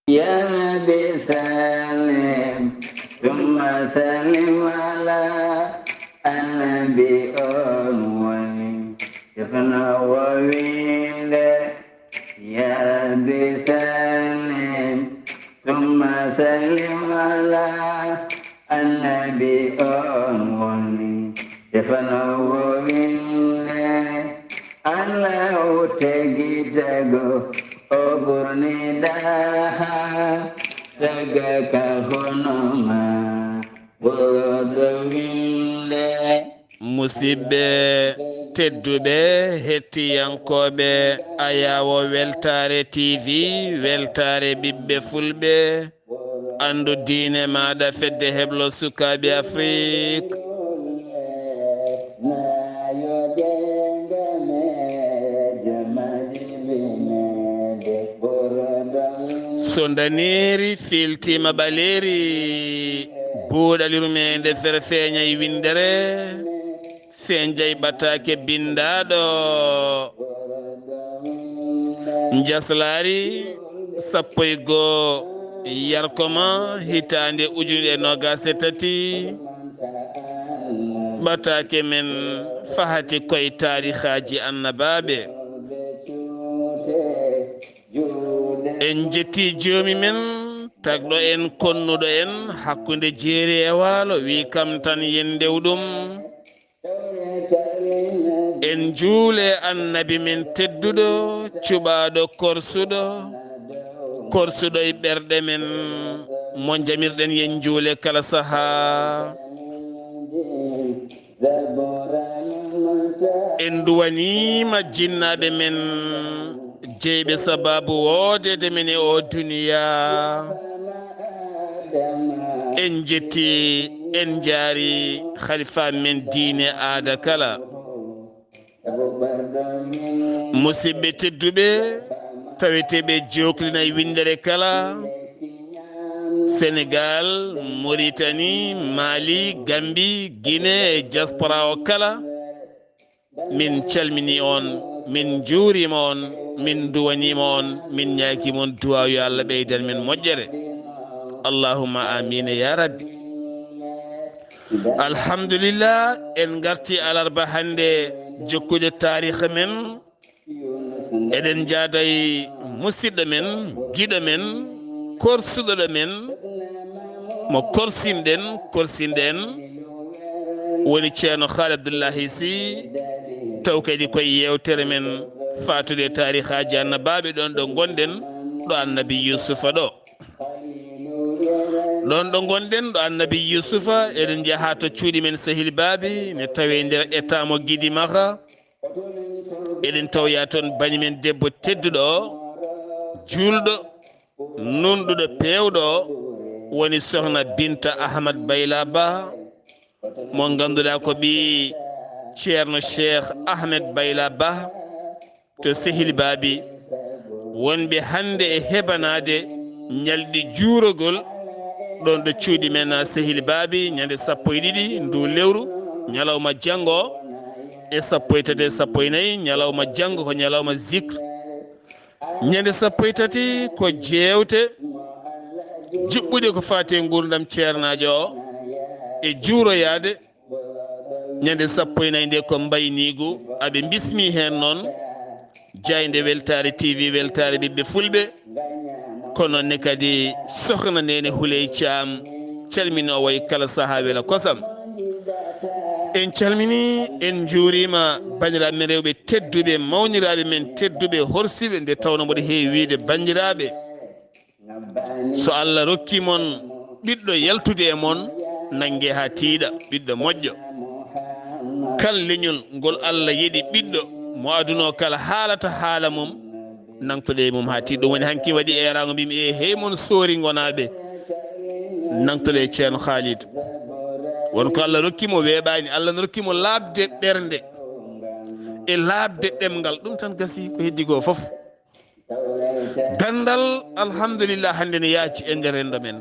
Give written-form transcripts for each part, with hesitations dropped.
يا نبي سلم ثم سلم على النبي أول يفنى وويل يا نبي سلم ثم سلم على النبي أول يفنى وويل الله تجيتك أبرني daha tegakal honoma wodowinde musidɓe tedduɓe hettiyankoɓe ayawo weltare tv weltare ɓiɓɓe fulɓe andu diine maɗa fedde heblo sukaɓe afrique so daniri filtima ɓaleri buuɗal yurmeende fere feeñay windere feñjay ɓataake bindaɗo njeslaare sappo e goo yarkoma hitande ujunɗe nogas e tati ɓataake men faati koye tarihaji annabaaɓe en jetti joomi men tagɗo en konnuɗo en hakkunde jeeri e waalo wi kam tan yen ndewɗum en juule annabi men tedduɗo cuɓaɗo korsuɗo e ɓerɗe men mo jamirɗen yen juule kala saha en duwanima jinnaɓe men jeyɓe sababu woodede men e o duniya en jetti en jaari khalifa men diine aada kala musidɓe tedduɓe taweteɓe joklina e windere kala sénégal mauritanie mali gambie guinée e diaspora o kala min calmini on min juurima on min duwanima on min ñaakimon duwaw yo allah ɓeydan men moƴƴere allahumma amina ya rabbi alhamdulillah en garti alarba hande jokkude tariha men eɗen jaaday musidɗo men giɗo men korsuɗoɗo men mo korsinɗen woni ceerno haali abdoullahi sy taw kadi koye yewtere men fatude tarihaji annabaɓe ɗon ɗo gonɗen ɗo annabi yusufa ɗon gonɗen ɗo annabi yusufa eɗen jaaha to cuuɗi men sehil baabi ne tawe nder état mo guidi maha eɗen tawya toon bani men debbo tedduɗo o julɗo nunɗuɗo pewɗo woni sohna binta ahmad bayla ba mo ganduɗa ko ɓi ceerno cheikh ahmed bayla ba to sehil baabi wonɓe hande e hebanade ñalɗi juurogol ɗon ɗo cuuɗi men sehil baabi ñande 12 ndu lewru ñalawma janggo e 13 14 ñalawma janggo ko ñalawma zicre ñande 13 ko jewte juɓɓuɗe ko fati e gurdam ceernajo o e juuroyade ñande 14 nde ko mbaynigu aɓe bismi hen noon jayde weltare tv weltare ɓiɓɓe fulɓe kono ne kadi sohna nene Huley Thiam calminowo e kala saaha wela kosam en calmini en juurima bandiraɓe men rewɓe tedduɓe mawniraɓe men tedduɓe horsiɓe nde tawno mboɗo heewi wiide bandiraɓe so Allah rokkimon ɓiɗɗo yaltude e moon nangge ha tiiɗa ɓiɗɗo moƴƴo kala leñol ngol Allah yiɗi ɓiɗɗo mo aduno kala haalata haala mum nangtoɗe e mum ha tiiɗa ɗum woni hanki waɗi erago mbimi e hey mon soori gonaɓe nangtoɗe e ceerno Khalidou wonko Allah rokkimo weeɓani Allah ne rokkimo labde ɓernde e labde ɗemgal ɗum tan gasi ko heddi ko foof gandal alhamdulillah hande ne yaaci e nder rendo men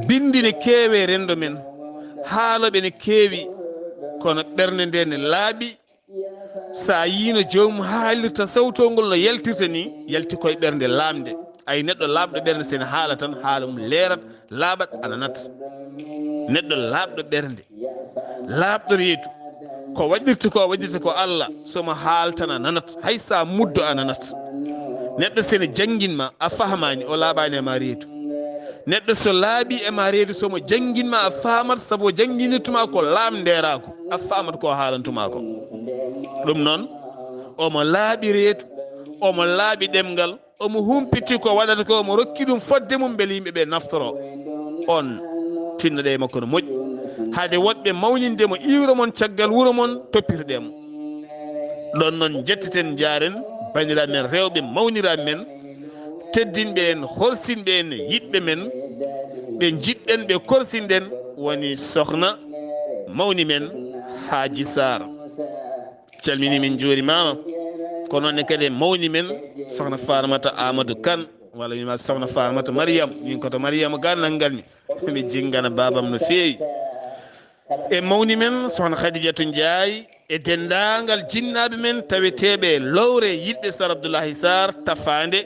bindi ne keewe e rendo men haaloɓe ne keewi kono ɓernde nde ne laaɓi sa yino jomum haalirta sawtongol no yaltirta ni yalti koye ɓernde lamde ay neɗɗo laaɓɗo ɓernde sen haala tan haala mum leerat laaɓat ana nata neɗɗo laaɓɗo ɓernde laaɓɗo reedu ko waɗirta ko Allah somo haaltan a nanat hay sa muddo a nanat neɗɗo sene jangguinma a fahamani o laaɓani ema reedu neɗɗo so laaɓi ema reedu somo jangguinma a famat saabu o jangguinirtuma ko laamnderako a famat ko haalantuma ko ɗum noon omo laaɓi reedu omo laaɓi ɗemgal omo humpiti ko waɗata ko omo rokki ɗum fodde mum beele yimɓeɓe naftoro on tinnoɗe e makko no moƴƴi haade woɗɓe mawnindemo iwro mon caggal wuuro mon toppitoɗemo ɗon noon jetteten jaren bandiraɓe men rewɓe mawniraɓe men teddinɓe en horsinɓe en yiɗɓe men ɓe jiɗɗen ɓe korsinɗen woni sohna mawni men Haji Saar calmini min juurimama ko noonne kadi mawni men sohna Faramata Amadou Kane walla wima sohna Faramata Mariame min koto Mariama ga nanggalmi mi jinggana babam no feewi e mawni men sohna Khadidiatou Ndiaye e dendagal jinnaɓe men taweteɓe lowre yiɗɓe Sar Abdullahi Saar tafande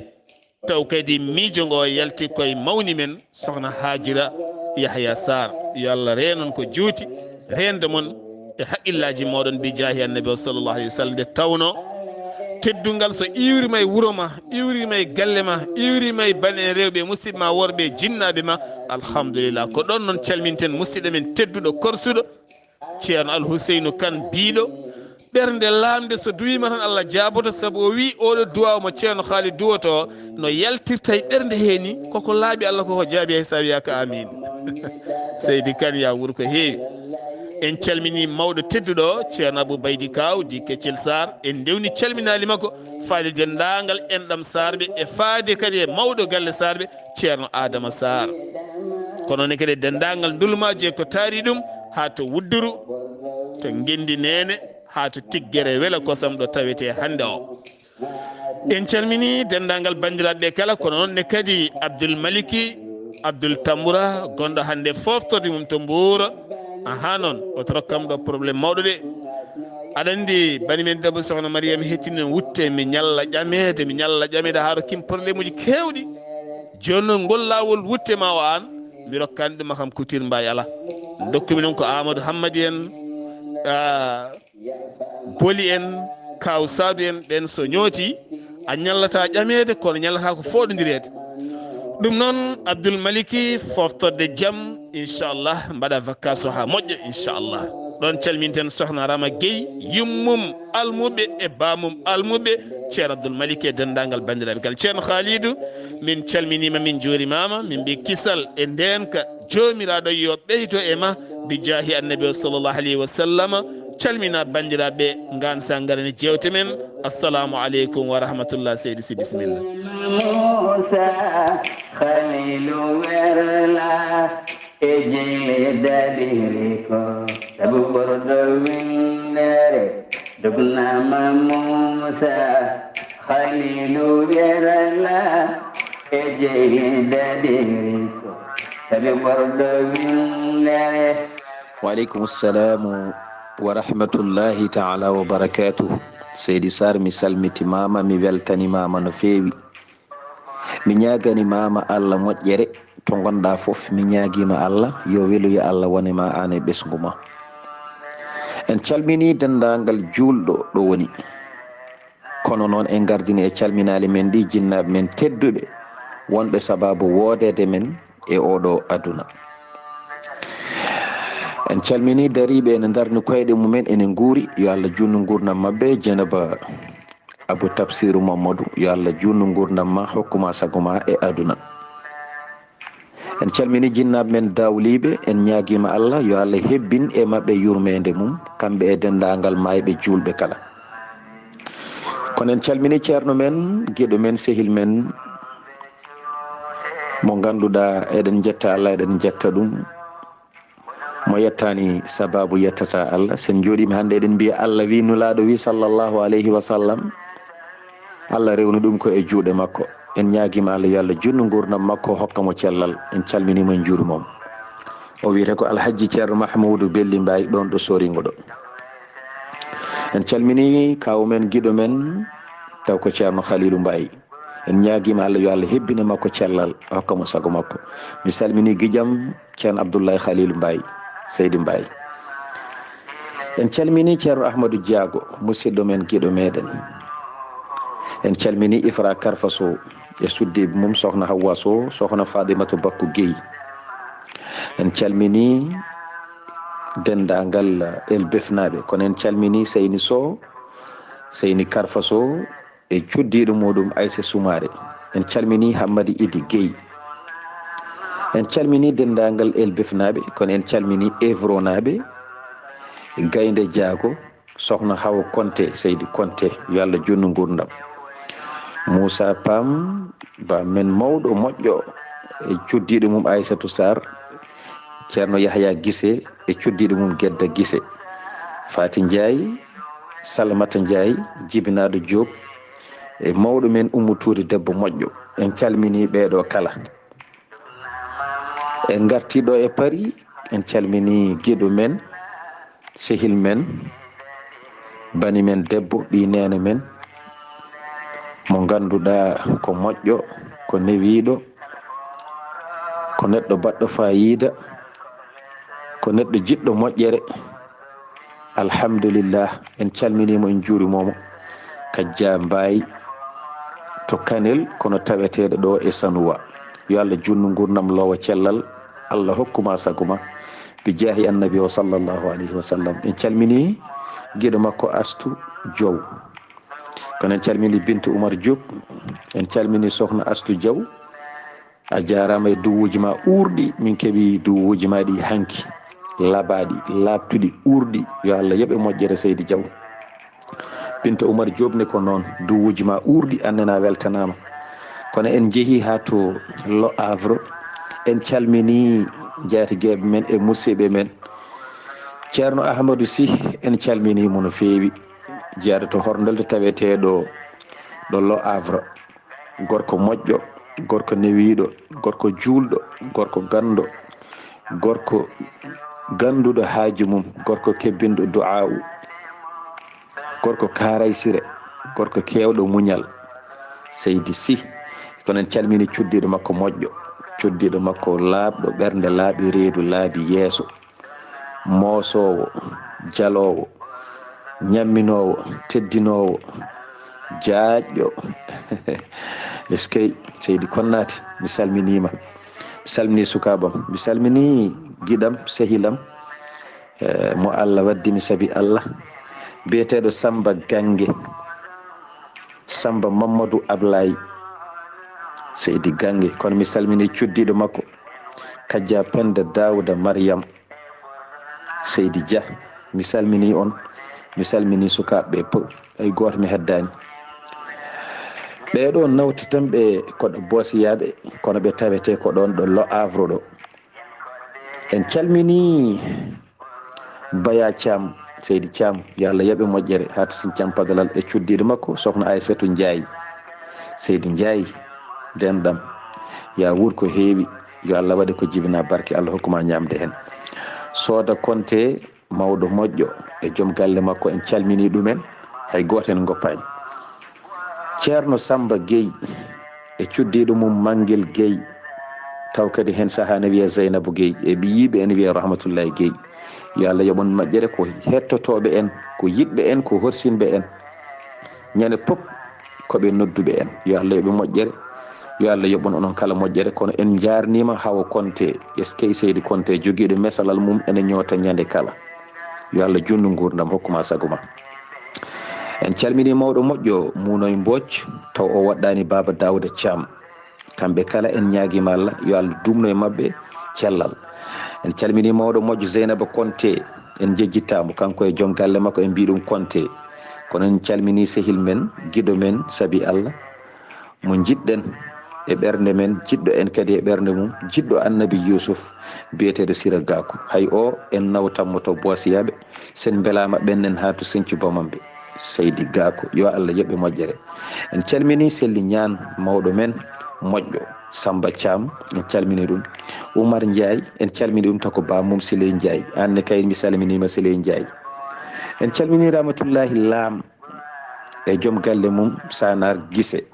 taw kadi miijo ngo yalti koye mawni men sohna Hajira Yahya Saar yo Allah renon ko juuti rende mon e haqqillaji moɗon bi jaahi annabi o sallllahu alayhi wa sallam nde tawno teddungal so iwrima e wuuro ma iwrima e galle ma iwrima e bane en rewɓe musidɓe ma worɓe jinnaɓe ma alhamdulillah ko ɗon noon calminten musidɗo men tedduɗo korsuɗo ceerno Alhuseynu Kane biiɗo ɓernde lamde so duwima tan Allah jaaboto saabu o wi oɗo duwaw mo ceerno haali duwoto o no yaltirta e ɓernde heeni koko laaɓi Allah koko jaabi hay sa wiyaka amin Seydi Kane ya wuuro ko heewi en calmini mawɗo tedduɗo o ceerno Abou Baydi Kaw di Keccel Sarr en dewni calminali makko faade dendagal enɗam sarɓe e faade kadi e mawɗo galle sarɓe ceerno Adama Sarr kono ne kadi dendagal ndulmaji ko taari ɗum ha to Wudduru to Ngendi Nene ha to Tiggere Wela kosam ɗo tawete hande o en calmini dendagal bandiraɓe kala kono noonne kadi Abdoul Maliki Abdoul Tamboura gonɗo hande foftorde mum to Mboura aha noon oto rokkam ɗo probléme mawɗo de aɗa andi bani men debbo sohna Mariama hettini wutte mi ñalla ƴamede ha rokkim probléme uji kewɗi joni noon ngol lawol wutte ma o an mi rokkani ɗuma kam couture mbayi ala dokkumi noon ko Amadou Hammadi en Boli en Kaw Sadou en ɓen so ñooti a ñallata ƴamede kono ñallata ko foɗodirede ɗum noon Abdoul Maliki foftorde jaam inchallah mbaɗa vacance o ha moƴƴo inchallah ɗon calminten sohna Rama Gueye yummum almuɓe e bamum almuɓe ceerno Abdoul Maliki e dendagal bandiraɓe gal ceerno Khalidou min calminima min juurimama min mbi kisal e ndenka jomiraɗo yo ɓeydo e ma bi jaahi annabi o sallllahu alayhi wa sallam calmina bandiraɓe gansa garani jewte men assalamu aleykum wa rahmatullah seydi si bisimilla Musa Khalilu werla ejele dadiri ko sabu bordo windere dugnama Musa Khalilu werla ejele dadiri ko sabu bordo windere. Wa alaikum assalam wa rahmatullahi ta'ala wa barakatuh. Seydi Saar mi salmitimama mi weltanimama no feewi mi ñaganimama Allah moƴƴere to gonɗa fof mi ñaguima Allah yo weluya Allah wonema an e ɓesgu ma en calmini dendagal julɗo ɗo woni kono noon en gardini e calminali men ɗi jinnaɓe men tedduɓe wonɓe sababu woodede men e oɗo aduna en calmini dariɓe ene darni koyɗe mumen enen guuri yo Allah junnu gurdam mabɓe Jenaba Abou Tafsirou Mamadou yo Allah junnu gurdam ma hokkuma sago ma e aduna en calmini jinnaɓe men dawliɓe en ñaguima Allah yo Allah hebbin e mabɓe yurmede mum kamɓe e dendagal mayɓe julɓe kala kono en calmini ceerno men gueɗo men sehil men mo ganduɗa eɗen jetta Allah eɗen jetta ɗum mo yettani sababu yettata Allah sen joɗima hande eɗen mbiya Allah wi nulaɗo wi sallllahu alayhi wa sallam Allah rewni ɗum ko e juuɗe makko en ñaguima Allah yo Allah junnu gurdam makko hokkamo cellal en calminimo en juurimomo o wiyete ko alhaji ceerno Mahmoudou Belli Mbaye ɗon ɗo soringo ɗo en calmini kawumen guiɗo men taw ko ceerno Khalilou Mbaye en ñaguima Allah yo Allah hebbina makko cellal hokkamo sago makko. Mi salmini guiƴam ceerno Abdullahi Khalil Mbaye Seydi Mbaye. En calmini ceerno Ahmadou Diago musidɗo men guiɗo meɗen. En calmini Ifra Karfa Sow e suddiɓe mum sohna Hawwa Sow, sohna Fadimatu Bakku Guèye. En calmini dendagal elbefnaɓe, kono en calmini Seyni Sow, Seyni Karfa Sow e cuddiɗo muɗum Aïssa Soumare. En calmini Hammadi Idi Guèye. En calmini dendagal elbefnaɓe, kono en calmini Evronaɓe, Gaynde Diago, sohna Hawa Konté, Seydi Konté, yo Allah junnu gurdam. Moussa Pam ba men mawɗo moƴƴo e cuddiɗo mum Aissatou Sar, ceerno Yahya Guissé e cuddiɗo mum Gedda Guissé, Fati Ndiaye, Salamata Ndiaye, Jibinaɗo Diop e mawɗo men Oumou Touré debbo moƴƴo. En calmini ɓeɗo kala. En gartiɗo e Paris, en calmini guiɗo men, sehil men, bani men debbo, ɓi nene men, mo ganduɗa ko moƴƴo, ko newiɗo, ko neɗɗo baɗɗo fayida, ko neɗɗo jiɗɗo moƴƴere. Alhamdulillah, en calminimo, en juurimomo. Kajja Mbaye to Kanel, kono taweteɗo ɗo e Sanoua. Yo Allah junnu gurnam lowa cellal, Allah hokkuma sagoma bi jaahi annabi o sallllahu alayhi wa sallam. En calmini guiɗo makko Astou Diow, kono en calmini Bintu Oumar Diop, en calmini sohna Astou Diaw. A jarama e duwuji ma urɗi, min keeɓi duwuji ma ɗi hanki, labaɗi, labtuɗi, urɗi. Yo Allah yoɓe moƴƴere Seydi Diaw. Binta Oumar Diop ne ko noon, duwuji ma urɗi, annena weltanama. Kono en jeehi ha to Lo Havre, en calmini jaatigueɓe men e musidɓe men. Ceerno Ahmadou Sy en calminimo no feewi, jeeɗo to horndolde taweteɗo ɗo Lo Havre. Gorko moƴƴo, gorko newiɗo, gorko julɗo, gorko ganɗo, gorko ganduɗo haaji mum, gorko kebbinɗo du'a'u, gorko karaysire, gorko kewɗo muñal, Seydi Sy. Kono en calmini cuddiɗo makko moƴƴo, cuddiɗo makko laaɓɗo ɓernde, laaɓi reedu, laaɓi yeeso, moosowo, jalowo, ñamminowo, teddinowo, jaajƴo. Eskey Seydi Konnati, mi salminima. Mi salmini sukabam, mi salmini giɗam sehilam, mo Allah waddimi saabi Allah, biyeteɗo Samba Gange, Samba Mamadou Ablaye, Seydi Gange. Kono mi salmini cuddiɗo makko Kadja Penda Dawda Mariam, Seydi Dia. Mi salmini on, mi salmini sukaɓe ɓe, ay goto mi heddani. ɓeɗo nawti tan ɓe koɗo bosiyaɓe, kono ɓe tawete ko ɗon ɗo Lo Havre ɗo. En calmini Baya Thiam, Seydi Thiam, yo Allah yoɓe moƴƴere, hato sin campagalal e cuddiɗo makko sohna Aissatou Ndiaye, Seydi Ndiaye denɗam, ya wuur ko heewi, yo Allah waɗi ko jibina barke, Allah hokkuma ñamde hen. Soda Konté, mawɗo moƴƴo e joom galle makko, en calmini ɗumen, hay goto en goppani. Ceerno Samba Guèye e cuddiɗo mum Manguel Guèye, taw kadi hen saaha ne wiye Zeynabou Guèye, e ɓiyiɓe ene wiye Rahmatullahi Guèye. Yo Allah yoɓon moƴƴere ko hettotoɓe en, ko yiɗɓe en, ko horsinɓe en, ñande pop koɓe nodduɓe en. Yo Allah yoɓe moƴƴere, yo Allah yoɓon onon kala moƴƴere. Kono en jarnima Hawa Konté, eskey Seydi Konté, joguiɗo mesalal mum ene ñoota ñande kala. Yo Allah junnu gurdam, hokkuma sagoma. En calmini mawɗo moƴƴo Munoy Mbodj, taw o waɗɗani Baba Dawda Thiam. Kamɓe kala en ñaguima Allah yo Allah dumno e mabɓe cellal. En calmini mawɗo moƴƴo Zeynaba Konté, en jejjittamo, kanko e joom galle makko, en mbiɗum Konté. Kono en calmini sehil men, guiɗo men saabi Allah, mo jiɗɗen e ɓernde men, jiɗɗo en kadi e ɓernde mum, jiɗɗo annabi Yousuf, biyeteɗo Sira Gakou. Hay o en nawtanmo to bosiyaɓe, sen belama ɓennen ha to Sinthiou Bamamɓe, Seydi Gakou, yo Allah yoɓe moƴƴere. En calmini Selli Ñaan, mawɗo men moƴƴo, Samba Thiam, en calmini ɗum. Oumar Ndiaye, en calmini ɗum tako bamum Siley Ndiaye, anne kay mi salminima Siley Ndiaye. En calmini Ramatullahi Lam e joom galle mum Sanar Guissé,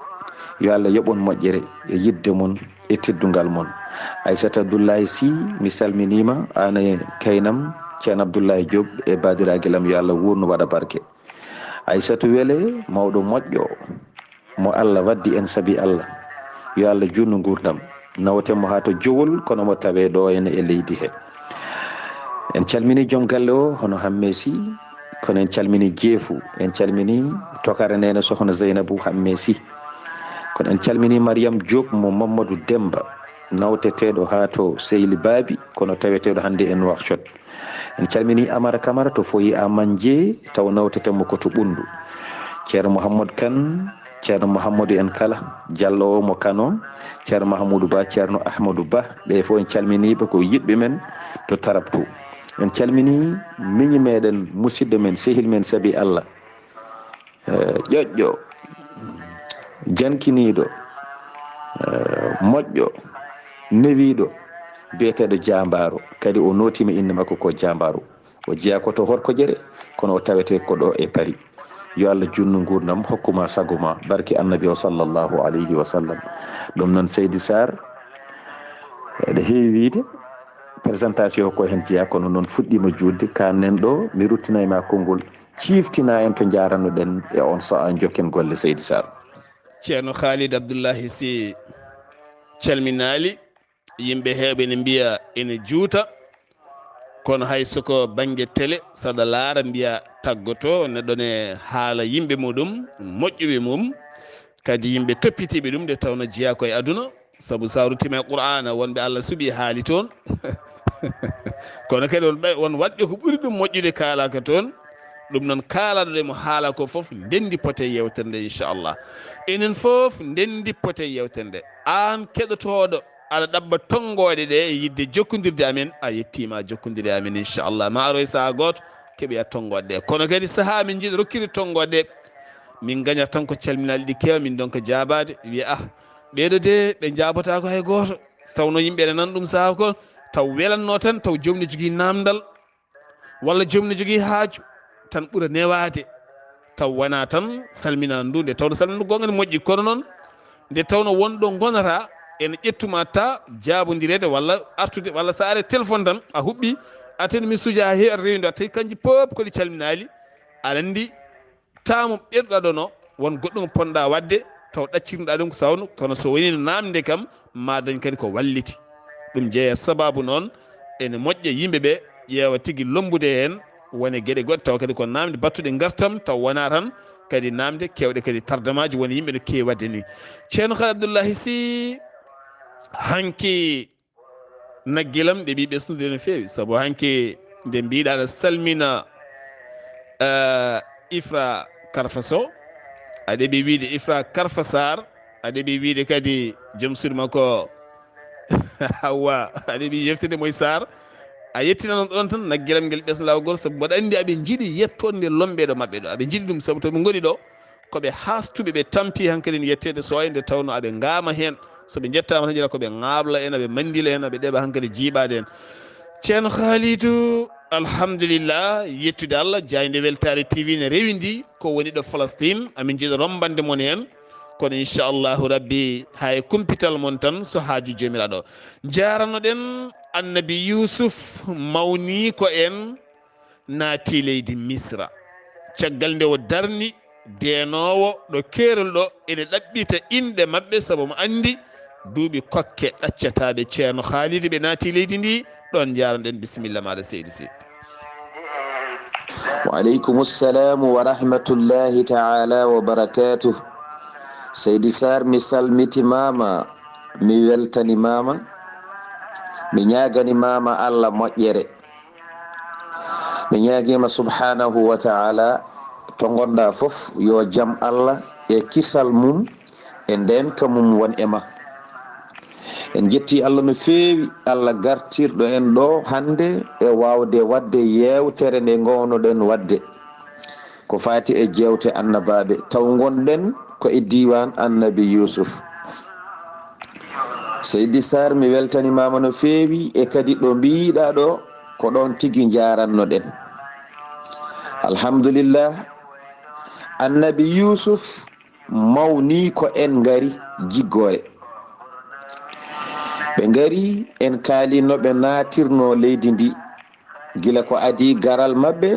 yo Allah yoɓon moƴƴere e yidde mon e teddungal mon. Aissata Abdullahi Sy mi salminima, an e kaynam ceerno Abdoulaye Diop e badiraguelam, yo Allah wurno waɗa barke. Aissatu wele mawɗo moƴƴo mo Allah waddi en saabi Allah, yo Allah junno gurdam, nawtemo ha to jowol kono mo tawe ɗo ene e leydi he. En calmini joom galle o hono Hamme Sy, kono en calmini jeefu, en calmini tokare nene sohna Zeynabou Hamme Sy, kono en calmini Mariame Diop mo Mamadou Demba, nawteteɗo ha to Seyli Babi kono taweteɗo hande e Nouakchott. En calmini Amara Camara to foyi Amanje taw nawtetemo koto Ɓundu. Ceerno Mouhamadou Kane, ceerno Mouhamadou en kala Diallo o mo Kano, ceerno Mahamoudou Ba, ceerno Ahmadou Ba, ɓe fof en calminiɓe ko yiɗɓe men to Tarabtou. En calmini miñi meɗen musidɗo men sehil men saabi Allah, ƴoƴƴo jankiniɗo moƴƴo newiɗo biyeteɗo Jambaro, kadi o notima inde makko ko Jambaro. O jeeya koto Horkojere kono o tawete ko ɗo e Paris. Yo Allah junno gurdam hokkuma sagoma barki annabi o sallllahu alayhi wa sallam. Ɗum noon Seydi Saar eɗe heewi wiide présentation ko hen jeeya, kono noon fuɗɗima judde kannen ɗo mi ruttinayma konngol ciftina en to jarannoɗen e on saha jokken golle. Seydi Saar. ceerno Khalid Abdullahi Sy calminali yimɓe heeɓe ne mbiya ene juuta, kono hay soko banggue télé saɗa laara mbiya taggoto, neɗɗo ne haala yimɓe muɗum moƴƴuɓe mum, kadi yimɓe toppitiɓe ɗum nde tawno jeeya koye aduna. Saabu sa ruttima e Qur'ana wonɓe Allah suuɓi haali toon kono kadi won waɗɓe ko ɓuuri ɗum moƴƴude kaalaka toon. ɗum noon kaalaɗo ɗe mo haala ko foof ndendi pote yewtere nde inchallah. enen foof ndendi pote yewtere nde. an keɗotoɗo aɗa ɗabba tonggode ɗe e yidde jokkodirde amen, a yettima jokkodire amen inchallah. ma aroy saaha goto keeɓoya tonggode ɗe, kono kadi saaha min jiiɗi rokkide tonggode ɗe min gañata tan ko calminali ɗi kewa min donc jabade wiya ɓeɗo de ɓe jabotako hay goto, tawno yimɓe ne nan ɗum saaha ko taw welanno tan, taw joomum ne jogui namdal walla joomum ne jogui haaju tan ɓuura newade, taw wona tan salmina ndu nde tawno salmina ndu gonga ne moƴƴi, kono noon nde tawno wonɗo gonata ene ƴettuma ta jabodirede walla artude, walla sa are téléphone tan a huɓɓi atene mi suuja he aɗa rewide a tawi kanƴi pop koɗi calminali. aɗa andi tamo ɓerɗa ɗo no won goɗɗum ponɗa wadde taw ɗaccirnoɗa ɗum ko sawno, kono so woni no namde kam ma dañ kadi ko walliti. ɗum jeeya sababu noon ene moƴƴa yimɓeɓe ƴeewa tigui lombude hen wone gueɗe goɗɗe taw kadi ko namde battuɗe gartam, taw wona tan kadi namde kewɗe kadi tardemaji woni yimɓe no kewi wadde ni. ceerno Khalid Abdullahi Sy hanki nagguilam ɗe ɓi ɓesnude no fewi, saabu hanki nde mbiɗa aɗa salmina Ifra Karfa Sow, aɗeɓi wiide Ifra Karfa Saar, aɗeɓi wiide kadi joom suudu makko Hawa, aɗeɓi yeftude moye Saar. a yettinano ɗon tan nagguilam nguel ɓesno lawol goto, saabu mbaɗa andi aɓe jiiɗi yettonde lombeɗo mabɓe ɗo, aɓe jiiɗi ɗum saabu toɓe goni ɗo koɓe hastuɓe, ɓe tampi hankkadi ne yettede soya nde tawno aɓe gama hen, soɓe jettama tan jira koɓe ngabla en, aɓe mandila en, aɓe ɗeɓa hankkadi jiiɓade en. ceerno Khalidou alhamdulillah, yettude Allah, jayde weltare TV ne rewidi ko woni ɗo Palestine, amin jiiɗa rombande mon hen, kono inchallahu rabbi hay kumpital mon tan so haaju jomiraɗo. jaranoɗen annabi Yusuf mawni ko en naati leydi Misra, caggal nde o darni denowo ɗo keerol ɗo ene ɗaɓɓita inɗe mabɓe, saabu mo andi duuɓi kokke ɗaccataɓe ceerno Khalidi ɓe naati leydi ndi. ɗon jaranoɗen, bisimilla maɗa seydi Sy. wa aleykum ssalamu wa rahmatullahi taala wa barakatuh. Seydi Saar mi salmitimama, mi weltanimama, mi ñaganimama Allah moƴƴere, mi ñaguima subhanahu wa taala to gonɗa foof yo jaam Allah e kisal mum e ndenka mum won e ma. en jetti Allah no feewi, Allah gartirɗo en ɗo hande e wawde wadde yewtere nde gownoɗen wadde ko fati e jewte annabaaɓe, taw gonɗen ko e diwan annabi Yusuf. Seydi Saar mi weltanimama no feewi, e kadi ɗo mbiɗa ɗo ko ɗon tigui jarannoɗen. alhamdulillah, annabi Yusuf mawni ko en ngari jiggore ɓe ngari en kaalino ɓe naatirno leydi ndi gila ko adi garal maɓɓe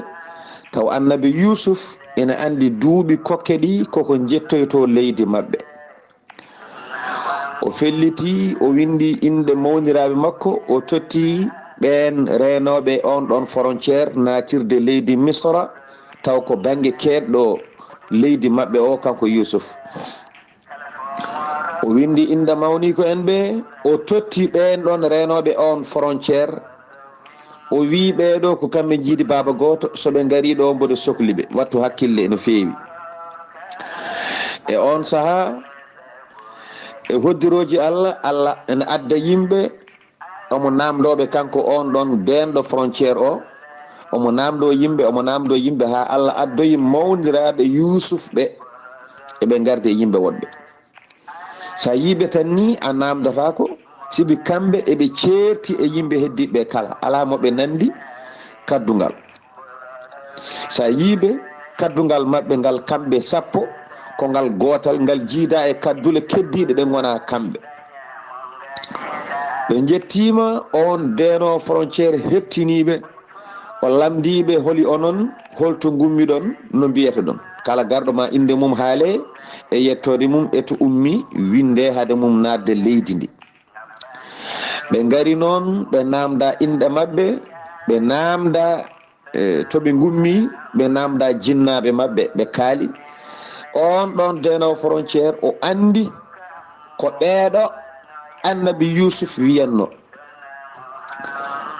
taw annabi yusuf ene andi duuɓi kokke ɗi koko jettoyto leydi maɓɓe o felliti o windi inde mawniraɓe makko o totti ɓen renoɓe on ɗon frontiére natirde leydi misra taw ko banggue keɗɗo leydi maɓɓe o kanko yusuf o windi inde mawni ko en ɓe o totti ɓen ɗon renoɓe on frontiére o wi ɓeɗo ko kamɓe jiidi baba goto soɓe gari ɗo mboɗo sohliɓe wattu hakkille no feewi e on saaha e hoddiroji allah ene adda yimɓe omo namdoɓe kanko on ɗon benɗo frontiére o omo namdo yimɓe ha allah addoyi mawniraɓe yusuf ɓe eɓe garde e yimɓe woɗɓe sa yiɓe tan ni a namdotako sibi kamɓe eɓe ceerti e yimɓe heddiɓe kala ala moɓe nandi kaddugal sa yiɓe kaddugal maɓɓe ngal kamɓe sappo ko ngal gotal ngal jiida e kaddule keddiɗe ɗe gona kamɓe ɓe jettima on deno frontiére heftiniɓe o lamdiɓe holi onon holto gummiɗon no mbiyata ɗon kala garɗo ma inde mum haale e yettode mum eto ummi winde haade mum nadde leydi ndi ɓe ngari noon ɓe namda inde maɓɓe ɓe namda toɓe gummi ɓe namda jinnaɓe maɓɓe ɓe kaali on ɗon denowo frontiére o andi ko ɓeeɗo annabi yusuf wiyanno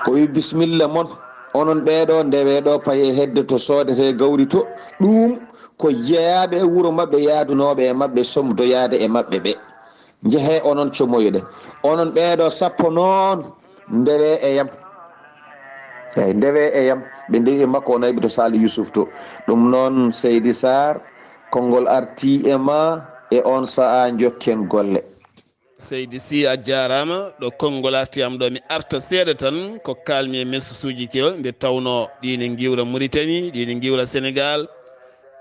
ko wi bisimilla moon onon ɓeeɗo ndeweɗo paye hedde to sodete gawri to ɗum ko jeeyaɓe e wuuro maɓɓe yaadunoɓe e maɓɓe somdoyade e maɓɓe ɓe jeehe onon comoyɗe onon ɓeeɗo sappo noon ndewe e yam eyyi ndewe e yam ɓe ndewi e makko o nayɓe to sali yusuf to ɗum noon seydi sar konngol arti e ma e on saha jokken golle seydi si a jarama ɗo konngol arti am ɗo mi arta seeɗa tan ko kalmi e message ke nde tawno ɗine giwra Mauritanie ɗine giwra Sénégal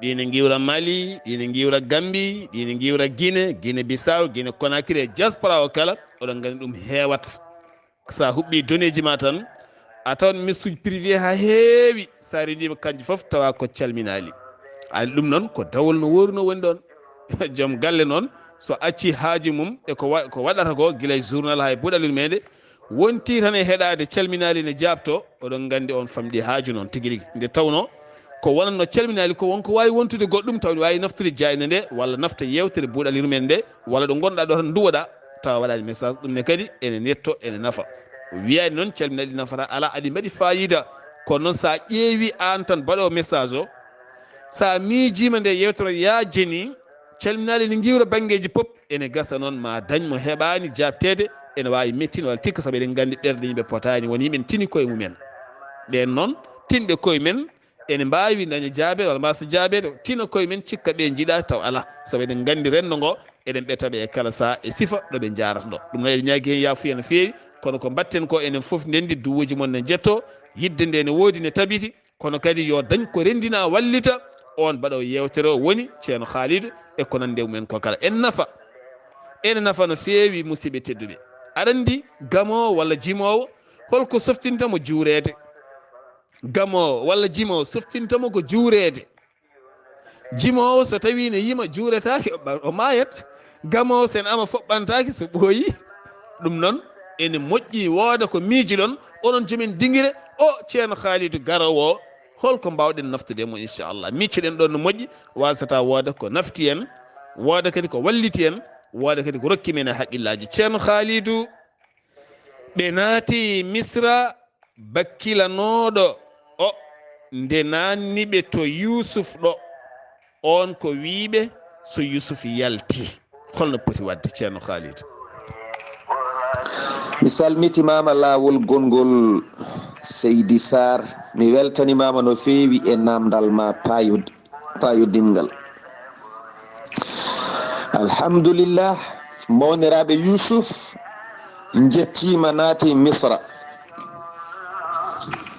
ɗine giwra Mali ɗine giwra Gambie ɗine giwra Guinée Bissau Guinée Conakry e diaspora o kala oɗon gandi ɗum heewat sa huɓɓi doneji ma tan a tawan message privé ha heewi sa reɗima kanƴe foof tawa ko calminali ani ɗum noon ko dawol no woruno woni ɗon joom galle noon so acci haaji mum e ko waɗata ko guilay journal hay buuɗal yurmeende wonti tan e heɗade calminali ne jabto oɗon gandi on famɗi haaju noon tigui rigui nde tawno ko wonanno calminali ko wonko wawi wontude goɗɗum taw ne wawi naftude jayne nde walla nafta yewtere buuɗal yurmeende nde walla ɗo gonɗa ɗo tan duwoɗa tawa waɗani message ɗum ne kadi ene netto ene nafa wiyani noon calminali nafata ala aɗi mbaɗi fayida kono noon sa ƴeewi an tan mbaɗo message o sa miijima nde yewtere ya jeni calminali ne giwra banggueji pop ene gasa noon ma dañ mo heɓani jabtede ene wawi mettino walla tikka saabu eɗen gandi ɓerɗe yimɓe potani woni yimɓe tini koye mumen ɗen noon tinɓe koye men ene mbawi daña jaabede walla mbasa jaabede tina koye men cikka ɓe jiiɗa taw ala saabu eɗen gandi rendo ngo eɗen ɓettaɓe e kala saaha e sifa ɗoɓe jarata ɗo ɗum noon eɗen ñagui hen yafuya no fewi kono ko batten ko enen foof ndendi duwoji moon ne jetto yidde nde ne woodi ne tabiti kono kadi yo dañ ko rendina wallita on mbaɗo yewtere o woni ceerno Khalidou e ko nande mumen ko kala ene nafa no fewi musidɓe tedduɓe aɗa andi gamowo walla jimowo holko softintamo juurede gamowo walla jimowo softintamo ko juurede jimowo so tawi ne yima juuretake o mayat gamowo sen ama foɓɓantaki so ɓooyi ɗum noon ene moƴƴi wooda ko miiji ɗon onon jomin dinguire o ceerno Khalidou garowo o holko mbawɗen naftudemo inchallah miccoɗen ɗon no moƴƴi wasata wooda ko nafti en wooda kadi ko walliti en wooda kadi ko rokki men e haqqillaji ceerno Khalidou ɓe naati misra bakkilanoɗo o nde nanniɓe to Yusuf ɗo on ko wiiɓe so Yusuf yalti holno poti wadde ceerno Khalidou mi salmitimama laawol gongol seydi sar mi weltanimama no feewi e namdal ma payodingal alhamdulillah mawniraɓe Yusuf jettima naati misra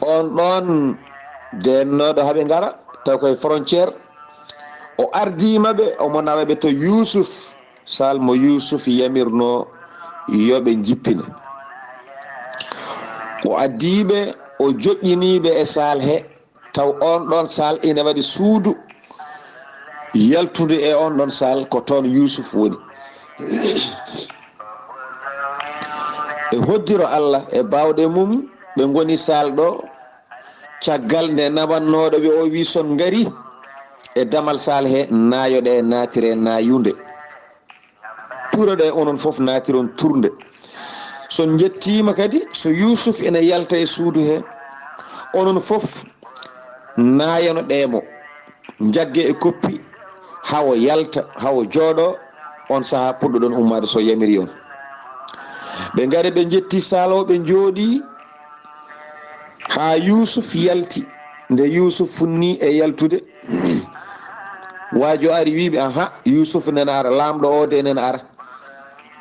on ɗon dennoɗo haaɓe gara taw koye frontiére o ardimaɓe omo nawaɓe to Yusuf sal mo Yusuf yamirno yoɓe jippina o addiɓe o joƴƴiniɓe e sal he taw on ɗon sal ina waɗi suudu yaltude e on ɗon sal ko toon Yusuf woni e hoddiro Allah e bawɗe mum ɓe goni sal ɗo caggal nde nawannoɗo ɓe o wi son ngari e damal sal he nayoɗe natire nayunde turoɗe onon foof natiron turde son jettima kadi so Yusuf ene yalta e suudu he onon foof nayano ɗemo jagge e koppi hawo yalta hawo jooɗo on saaha puɗɗoɗon ummade so yamiri on ɓe ngari ɓe jetti salo ɓe jooɗi ha Yusuf yalti nde Yusuf funni e yaltude waajo ari wiɓe aha Yusuf nena ara lamɗo o de nena ara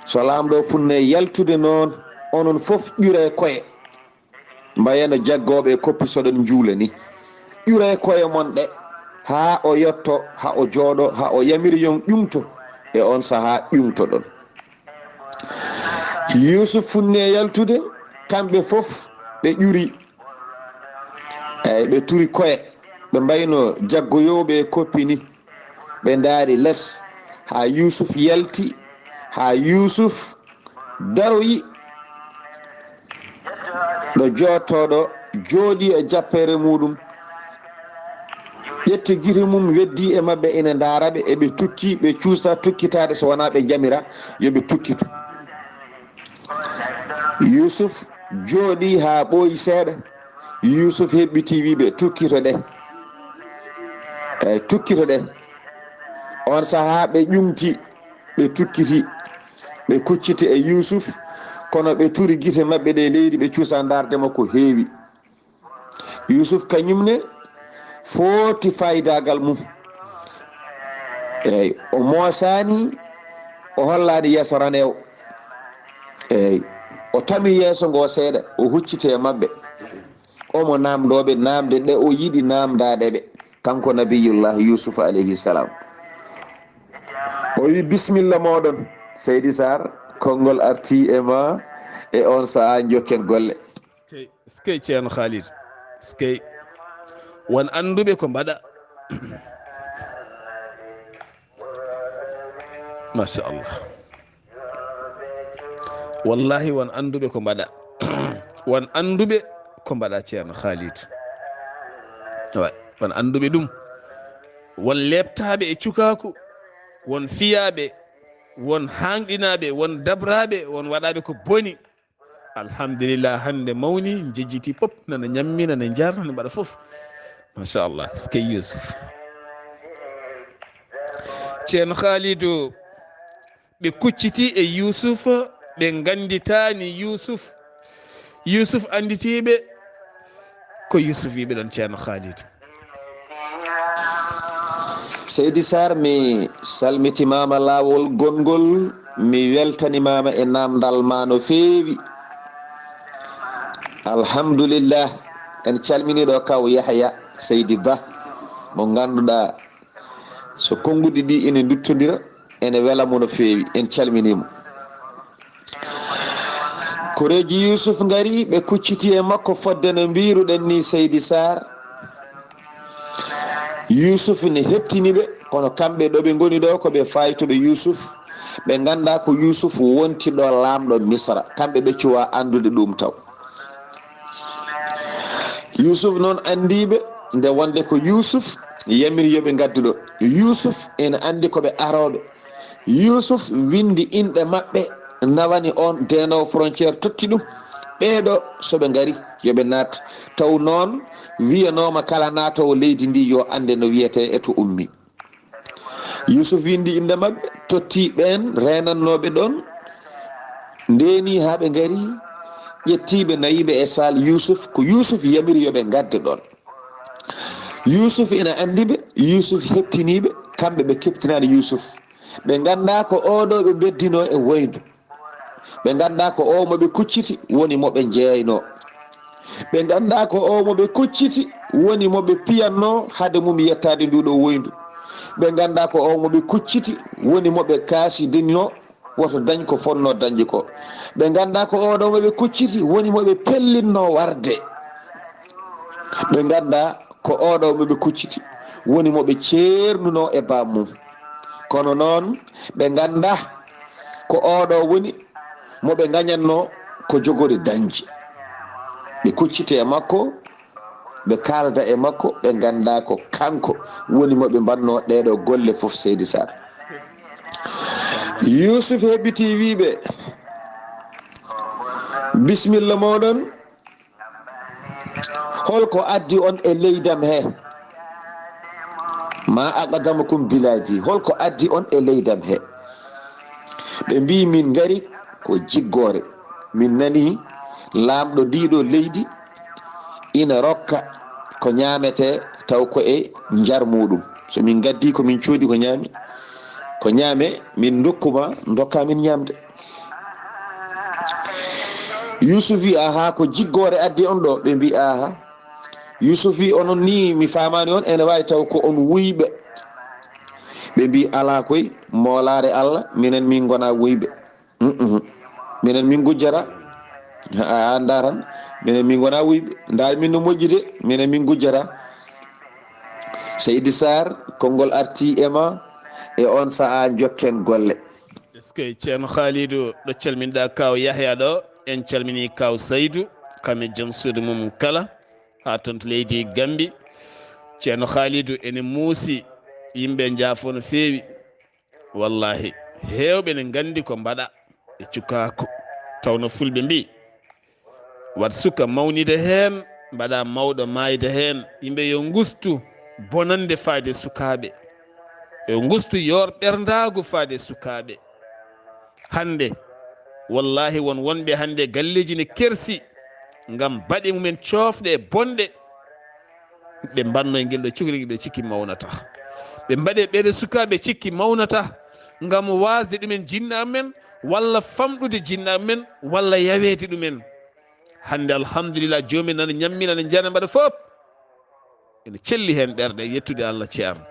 so lamɗo funne yaltude noon onon foof ƴure koye mbayeno jaggoɓe koppi soɗon juula ni ƴure koye mon ɗe ha o yetto ha o jooɗo ha o yamiri yon ƴumto e on saaha ƴumto ɗon Yusuf funne yaltude kamɓe foof ɓe ƴuri eyyi ɓe turi koye ɓe mbayno jaggoyoɓe koppi ni ɓe daari less ha Yusuf yalti ha Yusuf daroyi ɗo jottoɗo jooɗi e jappere muɗum ƴetti guite mum weddi e mabɓe ina daaraɓe eɓe tukki ɓe cuusa tukkitade so wona ɓe jamira yoɓe tukkitu Yusuf jooɗi ha ɓooyi seeɗa Yusuf heɓɓiti wiɓe tukkito ɗe eyyi tukkito ɗe on saaha ɓe ƴumti ɓe tukkiti ɓe kucciti e Yusuf kono ɓe turi guite mabɓe ɗe leydi ɓe cuusa dardema ko heewi Yusuf kañumne footi faydagal mum eyyi o moosani o hollani yeeso ranewo eyyi o tami yeeso ngo seeɗa o huccite e mabɓe omo namdoɓe namde ɗe o yiɗi namdadeɓe kanko nabiyullah Yusuf alayhi salam o wi bisimilla moɗon Seydi Saar konngol arti e ma e on saaha jokken golle skey ceerno Khalid skey won anduɓe ko mbaɗa machallah wallahi won anduɓe ko mbaɗa won anduɓe ko mbaɗa ceerno Khalid wa won anduɓe ɗum won lebtaɓe e cukaku won fiyaɓe won hanɗinaɓe won dabraɓe won waɗaɓe ko boni alhamdulillah hande mawni jejjiti pop nana ñammi nana jarna ne mbaɗa foof machallah skey Yusuf ceerno Khalidou ɓe kucciti e Yusuf ɓe ganditani Yusuf anditiɓe ko Yusuf wiɓe ɗon ceerno Khalidou Seydi Saar mi salmitimama laawol gongol mi weltanimama e namdal ma no feewi alhamdulillah en calminiɗo kaw Yahya Seydi Ba mo ganduɗa so konguɗi ɗi ene duttodira ene welamo no feewi en calminimo koreji Yusuf ngari ɓe kucciti e makko fodde no mbiruɗen ni Seydi Saar Yusuf ne heɓtiniɓe kono kamɓe ɗo ɓe goni ɗo koɓe faytoɓe Yusuf ɓe ganda ko Yusuf wonti ɗo lamɗo Misra kamɓe ɓe cuwa andude ɗum taw Yusuf noon andiɓe nde wonde ko Yusuf yamiri yoɓe gaddu ɗo Yusuf ene andi koɓe aroɓe Yusuf windi inɗe maɓɓe nawani on denowo frontiére totti ɗum ɓeɗo soɓe gari yoɓe naat taw noon wiyanoma kala natowo leydi ndi yo ande no wiyete eto ummi Yusuf windi inde mabɓe totti ɓen renannoɓe ɗon ndeni ha ɓe gari ƴettiɓe nayiɓe e sal Yusuf ko Yusuf yamiri yoɓe gadde ɗon Yusuf ina andiɓe Yusuf heɓtiniɓe kamɓe ɓe keptinani Yusuf ɓe ganda ko oɗo ɓe beddino e woydu ɓe ganda ko o moɓe kucciti woni moɓe jeeyno ɓe ganda ko o moɓe kucciti woni moɓe piyanno hade mum yettade nduɗo woydu ɓe ganda ko o moɓe kucciti woni moɓe kaasi denno woto dañ ko fonno dañde ko ɓe ganda ko oɗo moɓe kucciti woni moɓe pellinno warde ɓe ganda ko oɗo moɓe kucciti woni moɓe ceernuno e bammum kono noon ɓe ganda ko oɗo woni moɓe gañanno ko jogori dañji ɓe kucciti e makko ɓe kalda e makko ɓe ganda ko kanko woni moɓe mbanno ɗeɗo golle foof Seydi Saar Yusuf heɓiti wiɓe bisimilla moɗon holko addi on e leydam he ma aqdamakum biladi holko addi on e leydam he ɓe mbi min gari ko jiggore min nani lamɗo ndiɗo leydi ina rokka ko ñamete taw ko e jar muɗum so min gaddi ko min coodi ko ñaame min dokkuma dokka min ñamde Yusuf wi aha ko jiggore addi on ɗo ɓe mbi aha Yusuf wi onon ni mi famani on ene wawi taw ko on wuyɓe ɓe mbi ala koy molare Allah minen min gona wuyɓe minen min gujjara a daran minen min gona wuyɓe dal min no moƴƴi de minen min gujjara Seydi Saar konngol arti ema e on saha jokken golle est ce que ceerno Khalidou ɗo calminɗa kaw Yahya ɗo en calmini kaw Saydou kamɓe joom suudu mum kala ha toon to leydi Gambi ceerno Khalidou ene muusi yimɓe jaafo no feewi wallahi hewɓe ne gandi ko mbaɗa e cukako tawno fulɓe mbi wat suka mawnide hen mbaɗa mawɗo mayde hen yimɓe yo gustu bonande faade sukaɓe yo gustu yor ɓerdagu faade sukaɓe hande wallahi wonɓe hande galleji ne kersi gam baɗe mumen cofɗe e bonɗe ɓe mbanno e guel ɗo cukalel ɓe cikki mawnata ɓe mbaɗe ɓeɗe sukaɓe cikki mawnata gam wasde ɗumen jinnaɓe men walla famɗude jinnaɓe men walla yawede ɗumen hande alhamdulillah jomum nana ñammina ne jara mbaɗa fof ene celli hen ɓerɗe yettude Allah ceerno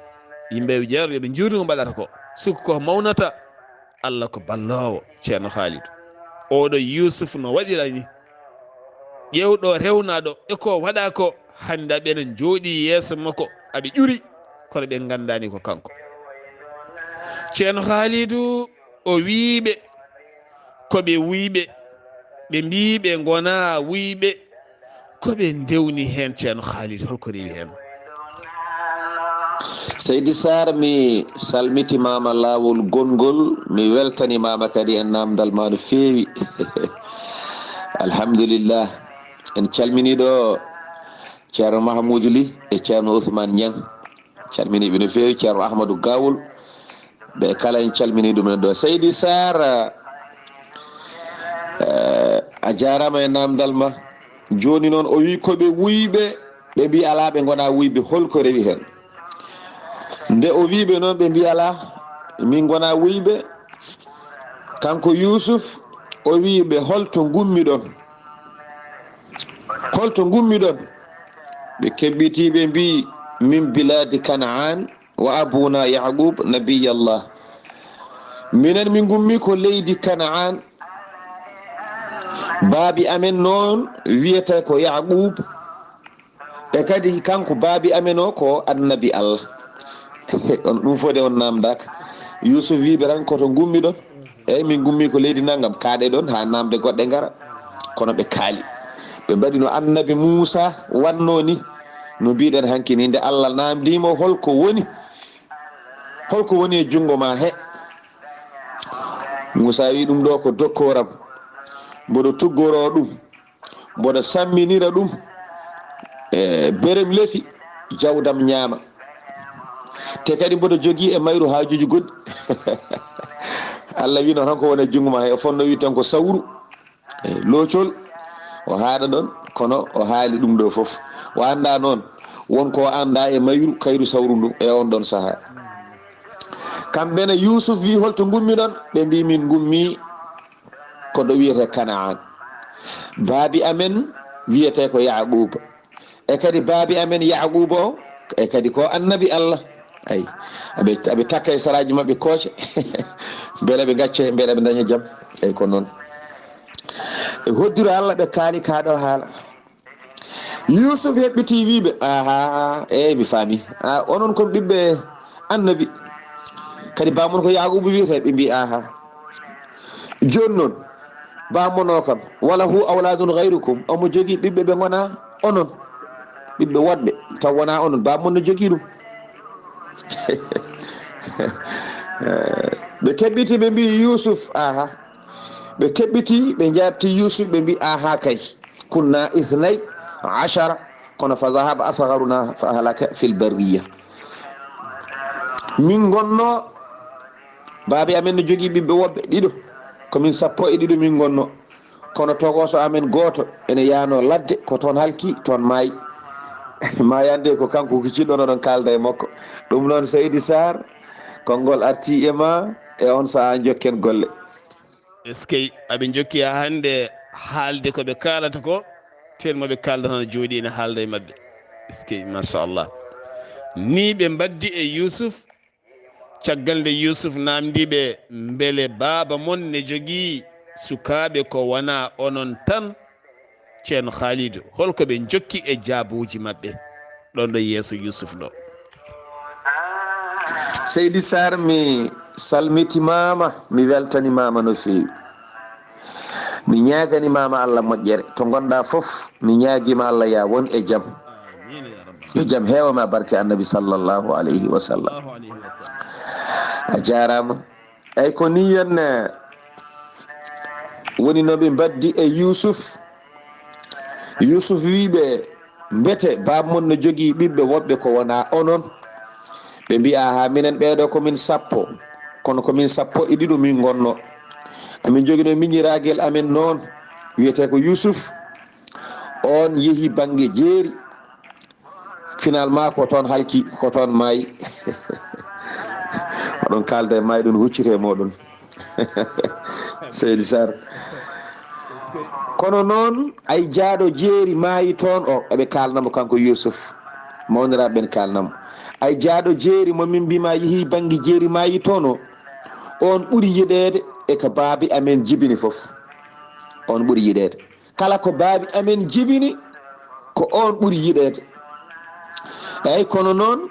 yimɓe jeero yoɓe jurni ko mbaɗata ko suka ko mawnata Allah ko ballowo ceerno Khalidou oɗo Yusuf no waɗirani ƴewɗo rewnaɗo eko waɗa ko hande ɓene jooɗi yeeso makko aɓe ƴuri kono ɓe gandani ko kanko ceerno Khalidou o wiɓe koɓe wuyɓe ɓe mbiɓe gona wuyɓe koɓe dewni hen ceerno Khalidou holko rewi hen Seydi Saar mi salmitimama lawol gongol mi weltanimama kadi e namdal ma no feewi alhamdulillah en calminiɗo ceerno Mahamoudou Ly e ceerno Ousmane Niang calminiɓe no feewi ceerno Ahmadou Gawol ɓe kala en calmini ɗumen ɗo Seydi Saar a jarama e namdal ma joni noon o wi koɓe wuyɓe ɓe mbi ala ɓe gona wuyɓe holko rewi hen nde o wiɓe noon ɓe mbi ala min gona wuyɓe kanko Yusuf o wiɓe holto gummiɗon ɓe keɓɓitiɓe mbi min biladi Kanaan wa abuna Yaqub nabiyallah minen min gummi ko leydi Kanaan baabi amen noon wiyete ko Yaqub e kadi kanko baabi amen o ko annabi Allah on ɗum fode on namdaka Yusuf wiɓe tan koto gummi ɗon eyyi min gummi ko leydi naggam kaaɗe ɗon ha namde goɗɗe gara kono ɓe kaali ɓe mbaɗi no annabi Moussa wanno ni no mbiɗen hanki ni nde Allah namdimo holko woni e jungo ma he Moussa wi ɗum ɗo ko dokkoram mboɗo tuggoro ɗum mboɗo samminira ɗum e berem lefi jawdam ñaama te kadi mboɗo jogui e mayru hajuji goɗɗi Allah wino tan ko woni e jungo ma he o fonno wi tan ko sawru loocol o haaɗa ɗon kono o haali ɗum ɗo foof o anda noon wonko anda e mayru kayru sawru ndu e on ɗon saaha kamɓene Yusuf wi holto gummi ɗon ɓe mbi min gummi ko ɗo wiyete Kanaan baabi amen wiyete ko Yaqub e kadi baabi amen Yaqub o e kadi ko annabi Allah ay aɓe takka e saraji mabɓe kooce beele ɓe gacce beele ɓe daña jaam eyyi ko noon e hoddiro Allah ɓe kaali kaɗo haala Yusuf heɓɓiti wiɓe aha eyyi mi faami onon kon ɓiɓɓe annabi kadi bamon ko Yaqubu wiyete ɓe mbi aha joni noon bamono kam wala hu awladun gayrukum omo jogui ɓiɓɓe ɓe gona onon ɓiɓɓe woɗɓe taw wona onon bamon no jogui ɗum ɓe keɓɓiti ɓe mbi Yusuf aha ɓe keɓɓiti ɓe jabti Yusuf ɓe mbi aha kay kunna ithnay ashara kono fa zahaba asgaruna fa halaka fil barriya min gonno baabi amen no jogui ɓiɓɓe woɓɓe ɗiɗo komin 12 min gonno kono togoso amen goto ene yano ladde ko toon halki toon maayi ma yande ko kanko kiciɗɗo oɗon kalda e makko ɗum noon Seydi Saar konngol arti e ma e on saaha jokken golle. est ce que aɓe jokki ha hande haalde koɓe kalata ko telmoɓe kaldata no jooɗi ene haalda e mabɓe est ce que machallah ni ɓe mbaddi e Yusuf caggal nde Yusuf namdiɓe beele baaba mon ne jogui sukaɓe ko wona onon tan ceerno Khalidou holko ɓe jokki e jaabuji mabɓe ɗon ɗo yeeso Yusuf ɗo. Seydi Saar mi salmitimama mi weltanimama no fewi mi ñaganimama Allah moƴƴere to gonɗa foof mi ñaguima Allah ya won e jaam yo jaam hewama barke annabi sallllahu alayhi wa sallam a jarama eyyi ko ni henne woni noɓe mbaddi e Yusuf wiɓe mbete bamon no jogui ɓiɓɓe woɓɓe ko wona onon ɓe mbi aha minen ɓeɗo komin 10 kono komin 12 min gonno amin joguino miñiraguel amen noon wiyete ko Yusuf on yeehi banggue jeeri finalement ko toon halki ko toon maayi oɗon kalda e maayi ɗum huccite moɗon Seydi Saar kono noon ay jaaɗo jeeri maayi toon o eɓe kalnamo kanko Yusuf mawniraɓe ɓen kalnamo ay jaaɗo jeeri momin mbima yeehi banggue jeeri maayi toon o on ɓuuri yiɗede e ko baabi amen jibini foof on ɓuuri yiɗede kala ko baabi amen jibini ko on ɓuuri yiɗede eyyi kono noon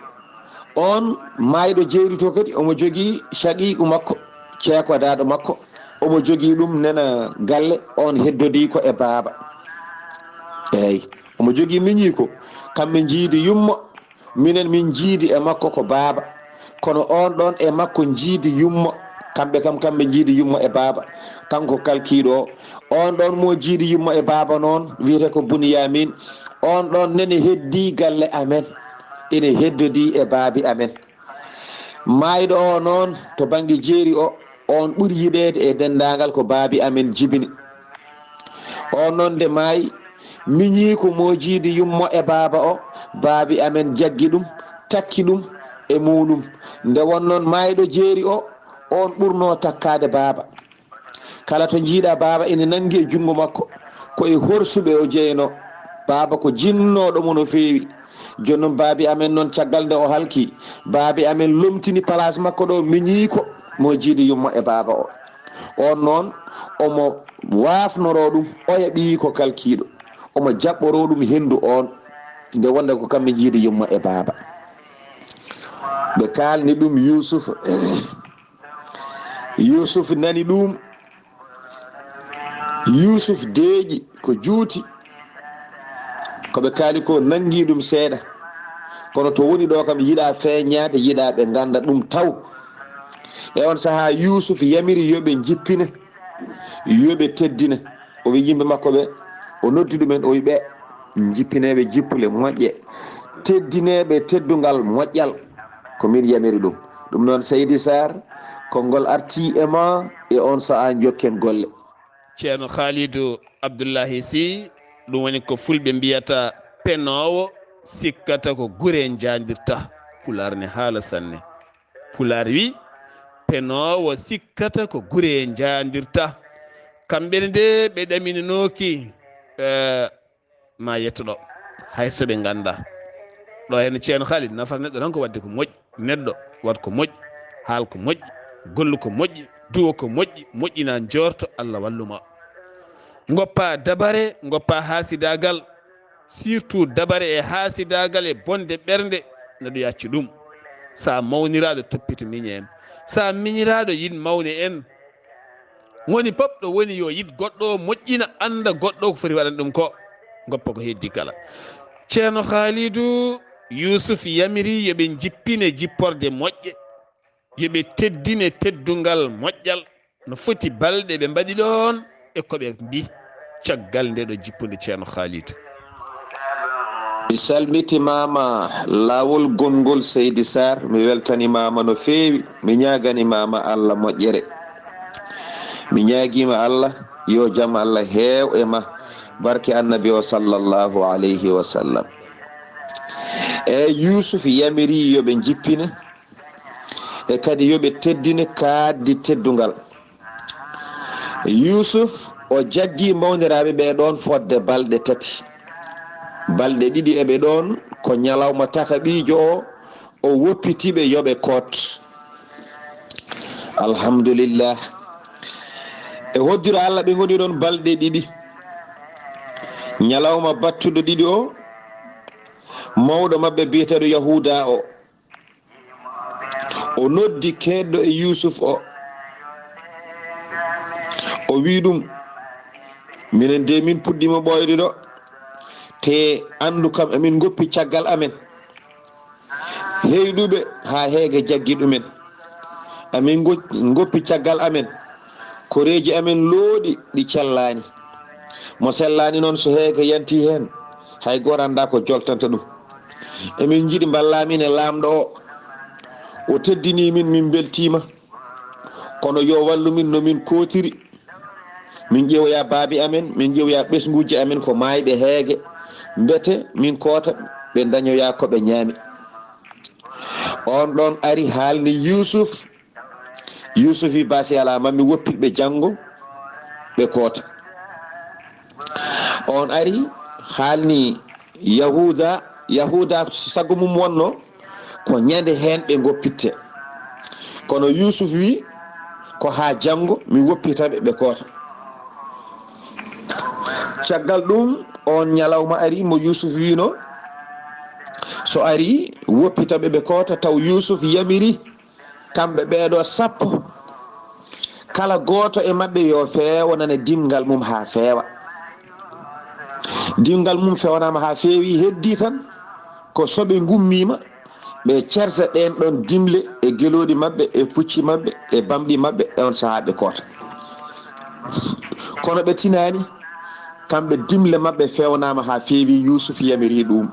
on mayɗo jeeri to kadi omo jogui shaqiqu makko ceeko daɗo makko omo jogui ɗum nena galle on heddodi ko e baaba eyyi omo jogui miñi ko kamɓe jiidi yummo minen min jiidi e makko ko baaba kono on ɗon e makko jiidi yummo kamɓe jiidi yummo e baaba kanko kalkiɗo on ɗon mo jiidi yummo e baaba noon wiyete ko Bunyamin on ɗon nene heddi galle amen ene heddodi e baabi amen mayɗo o noon to banggue jeeri o on ɓuuri yiɗede e dendagal ko baabi amen jibini on noon nde maayi miñi ko mo jiidi yummo e baaba o baabi amen jaggi ɗum takki ɗum e muɗum nde wonnoon mayɗo jeeri o on ɓurno takkade baaba kala to jiiɗa baaba ene nangi e jungo makko koye horsuɓe o jeyno baaba ko jinnoɗomo no fewi joni noon baabi amen noon caggal nde o halki baabi amen lomtini place makko ɗo miñi ko mo jiidi yummo e baaba o on noon omo wafnoro ɗum oya ɓi ko kalkiɗo omo jaɓɓoro ɗum hendu on nde wonde ko kamɓe jiidi yummo e baaba ɓe kalni ɗum Yusuf nani ɗum Yusuf deeƴi ko juuti koɓe kaali ko nangi ɗum seeɗa kono to woni ɗo kam yiɗa feeñade yiɗa ɓe ganda ɗum taw e on saaha Yusuf yamiri yoɓe jippina yoɓe teddina o wi yimɓe makko ɓe o noddi ɗumen o wi ɓe jippineɓe jippule moƴƴe teddineɓe teddugal moƴƴal ko min yamiri ɗum noon Seydi Saar konngol arti e ma e on saaha jokken golle. ceerno Khalidou Abdullahi Sy ɗum woni ko fulɓe mbiyata penowo sikkata ko gure jadirta pular ne haala sanne pular wi penowo sikkata ko gure jadirta kamɓe nde ɓe ɗamininoki ma yettoɗo hay soɓe ganda ɗo hen ceerno Khalid nafata neɗɗo tan ko wadde ko moƴƴi neɗɗo wat ko moƴƴi haal ko moƴƴi gollu ko moƴƴi duwo ko moƴƴi moƴƴina jorto Allah walluma goppa dabare goppa haasidagal surtout dabare e haasidagal e bonde ɓernde neɗɗo yacci ɗum sa mawniraɗo toppito miñe en sa miñiraɗo yid mawne en woni pop ɗo woni yo yid goɗɗo moƴƴina anda goɗɗo ko foti waɗan ɗum ko goppa ko heddi kala ceerno Khalidou Yousuf yamiri yoɓe jippine jipporde moƴƴe yoɓe teddine teddungal moƴƴal no foti balɗe ɓe mbaɗi ɗon e koɓe mbi caggal nde ɗo jippude ceerno Khalidou. mi salmitimama laawol gongol Seydi Saar mi weltanimama no feewi mi ñaganimama Allah moƴƴere mi ñaguima Allah yo jaam Allah heew e ma barke annabi o sallllahu alayhi wa sallam e Yousuf yamiri yoɓe jippine e kadi yoɓe teddine kaddi teddungal Yousuf o jaggi mawniraɓe ɓe ɗon fodde balɗe tati balɗe ɗiɗi eɓe ɗon ko ñalawma tataɓijo o woppitiɓe yoɓe koot alhamdulillah e hoddiro Allah ɓe goni ɗon balɗe ɗiɗi ñalawma battuɗo ɗiɗi o mawɗo mabɓe biyeteɗo Yahuda o noddi keɗɗo e Yousuf o wi ɗum minen de min puɗɗima ɓoyde ɗo te andu kam emin goppi caggal amen heyɗuɓe ha heege jaggi ɗumen amin goppi caggal amen koreji amen looɗi ɗi cellani mo sellani noon so heege yanti hen hay goto anda ko joltanta ɗum emin jiiɗi ballamin e lamɗo o teddini min beltima kono yo wallu min nomin kootiri min ƴeewoya baabi amen min ƴeewoya ɓesguji amen ko mayɓe heege mbete min koota ɓe dañoya koɓe ñaami on ɗon ari haalni Yousuf wi basi ala mami woppiɓe janggo ɓe koota on ari haalni Yahuda sago mum wonno ko ñande hen ɓe goppitte kono Yousuf wi ko ha janggo mi woppitaɓe ɓe koota caggal ɗum on ñalawma ari mo Yousuf wino so ari woppitaɓe ɓe koota taw Yousuf yamiri kamɓe ɓeeɗo sappo kala goto e mabɓe yo fewnane dimgal mum ha feewa dimgal mum fewnama ha feewi heddi tan ko soɓe gummima ɓe cersa ɗen ɗon dimle e gueloɗi mabɓe e pucci mabɓe e bamɗi mabɓe e on saaha ɓe koota kono ɓe tinani kamɓe dimle mabɓe fewnama ha feewi Yousuf yamiri ɗum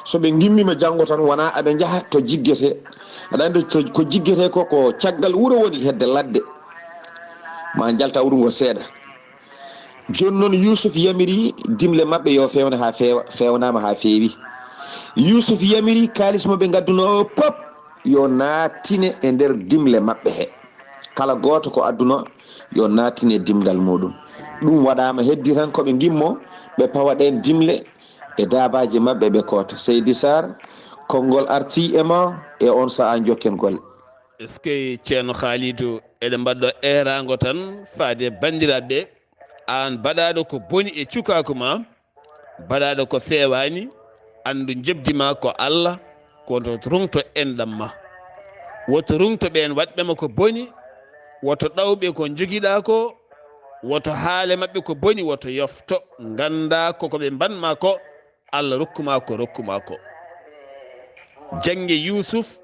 soɓe gimmima janggo tan wona aɓe jaaha to jiggete aɗa andi ko jiggete ko caggal wuuro woni hedde ladde ma jalta wuuro ngo seeɗa joni noon Yousuf yamiri dimle mabɓe yo fewne ha fewnama ha feewi Yousuf yamiri kalis moɓe gadduno pop yo nattine e nder dimle mabɓe he kala goto ko adduno yo nattine dimgal muɗum ɗum waɗama heddi tan koɓe gimmo ɓe pawa ɗen dimle e dabaji mabɓe ɓe koota Seydi Saar konngol arti e ma e on saaha jokken golle. est ce que ceerno Khalidou eɗen mbaɗɗo erago tan faade bandiraɓe an baɗaɗo ko boni e cukaku ma baɗaɗo ko fewani andu jebdima ko Allah koto rungto enɗam ma woto rungto ɓen waɗɓema ko boni woto ɗawɓe ko joguiɗa ko woto haale mabɓe ko boni woto yofto ganda kokoɓe mbanma ko Allah rokkuma ko jangge Yousuf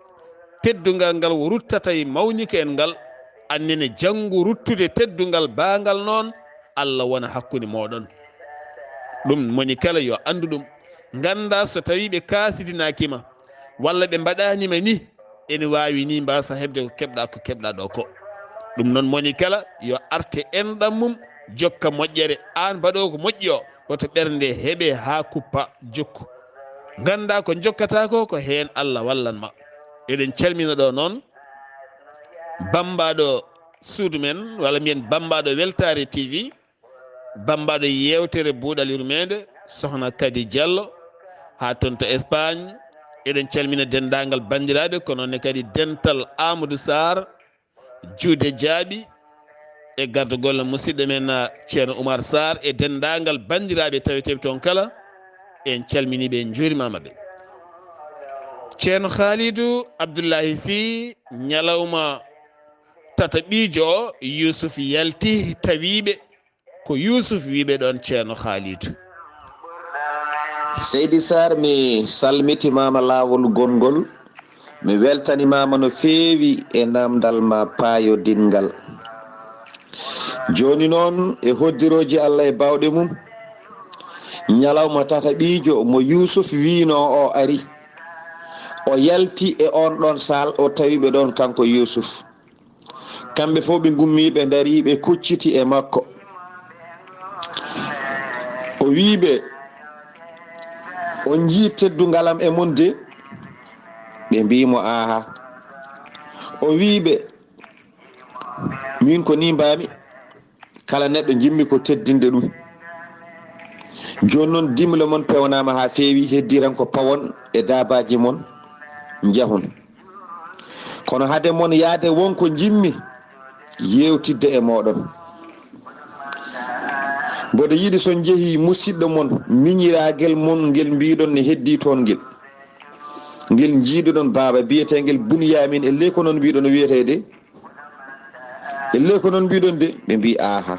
teddungal ngal wo ruttata e mawnike en ngal annene janggo ruttude teddungal bangal noon Allah wona hakkude moɗon ɗum moni kala yo andu ɗum ganda so tawi ɓe kasidinakima walla ɓe mbaɗanima ni ene wawi ni mbasa hebde ko keɓɗa ɗo ko ɗum noon moni kala yo arte enɗam mum jokka moƴƴere an mbaɗo ko moƴƴi o woto ɓernde heeɓe ha kuppa jokku ganda ko jokkata ko hen Allah wallanma eɗen calmina ɗo noon bambaɗo suudu men walla mbiyen bambaɗo Weltare TV bambaɗo yewtere buuɗal yurmeende sohna Kadi Diallo ha toon to Espagne eɗen calmina dendagal bandiraɓe ko noonne kadi dental Amadou Saar juude jaaɓi e garde golle musidɗo men ceerno Oumar Sarr e dendagal bandiraɓe taweteɓe toon kala en calminiɓe en juurimamaɓe. ceerno Khalidou Abdullahi Sy ñalawma tata ɓiijo o Yousuf yalti tawiɓe ko Yousuf wiɓe ɗon ceerno Khalidou. Seydi Sarr mi salmitimama laawol gongol mi weltanimama no feewi e namdal ma paayodingal. Joni noon e hoddiroji Allah e bawɗe mum ñalawma tata ɓiijo mo Yousuf wino o ari o yalti e on ɗon sal o tawiɓe ɗon kanko Yousuf. Kamɓe fof ɓe gummiɓe dari ɓe kucciti e makko o wiɓe on jii teddugalam e mon de ɓe mbimo aha o wiɓe min ko ni mbami kala neɗɗo jimmi ko teddinde ɗum. Joni noon dimle mon pewnama ha feewi heddiran ko pawon e dabaji mon jahon kono hade mon yaade wonko jimmi yewtidde e moɗon mboɗo yiiɗi son jeehi musidɗo mon miñiragel mon ngel mbiɗon ne heddi toon ngel jiiɗoɗon baaba biyetegel Bunyamin e ley ko noon mbiɗon wiyetede e ley ko noon mbiɗon de ɓe mbi aha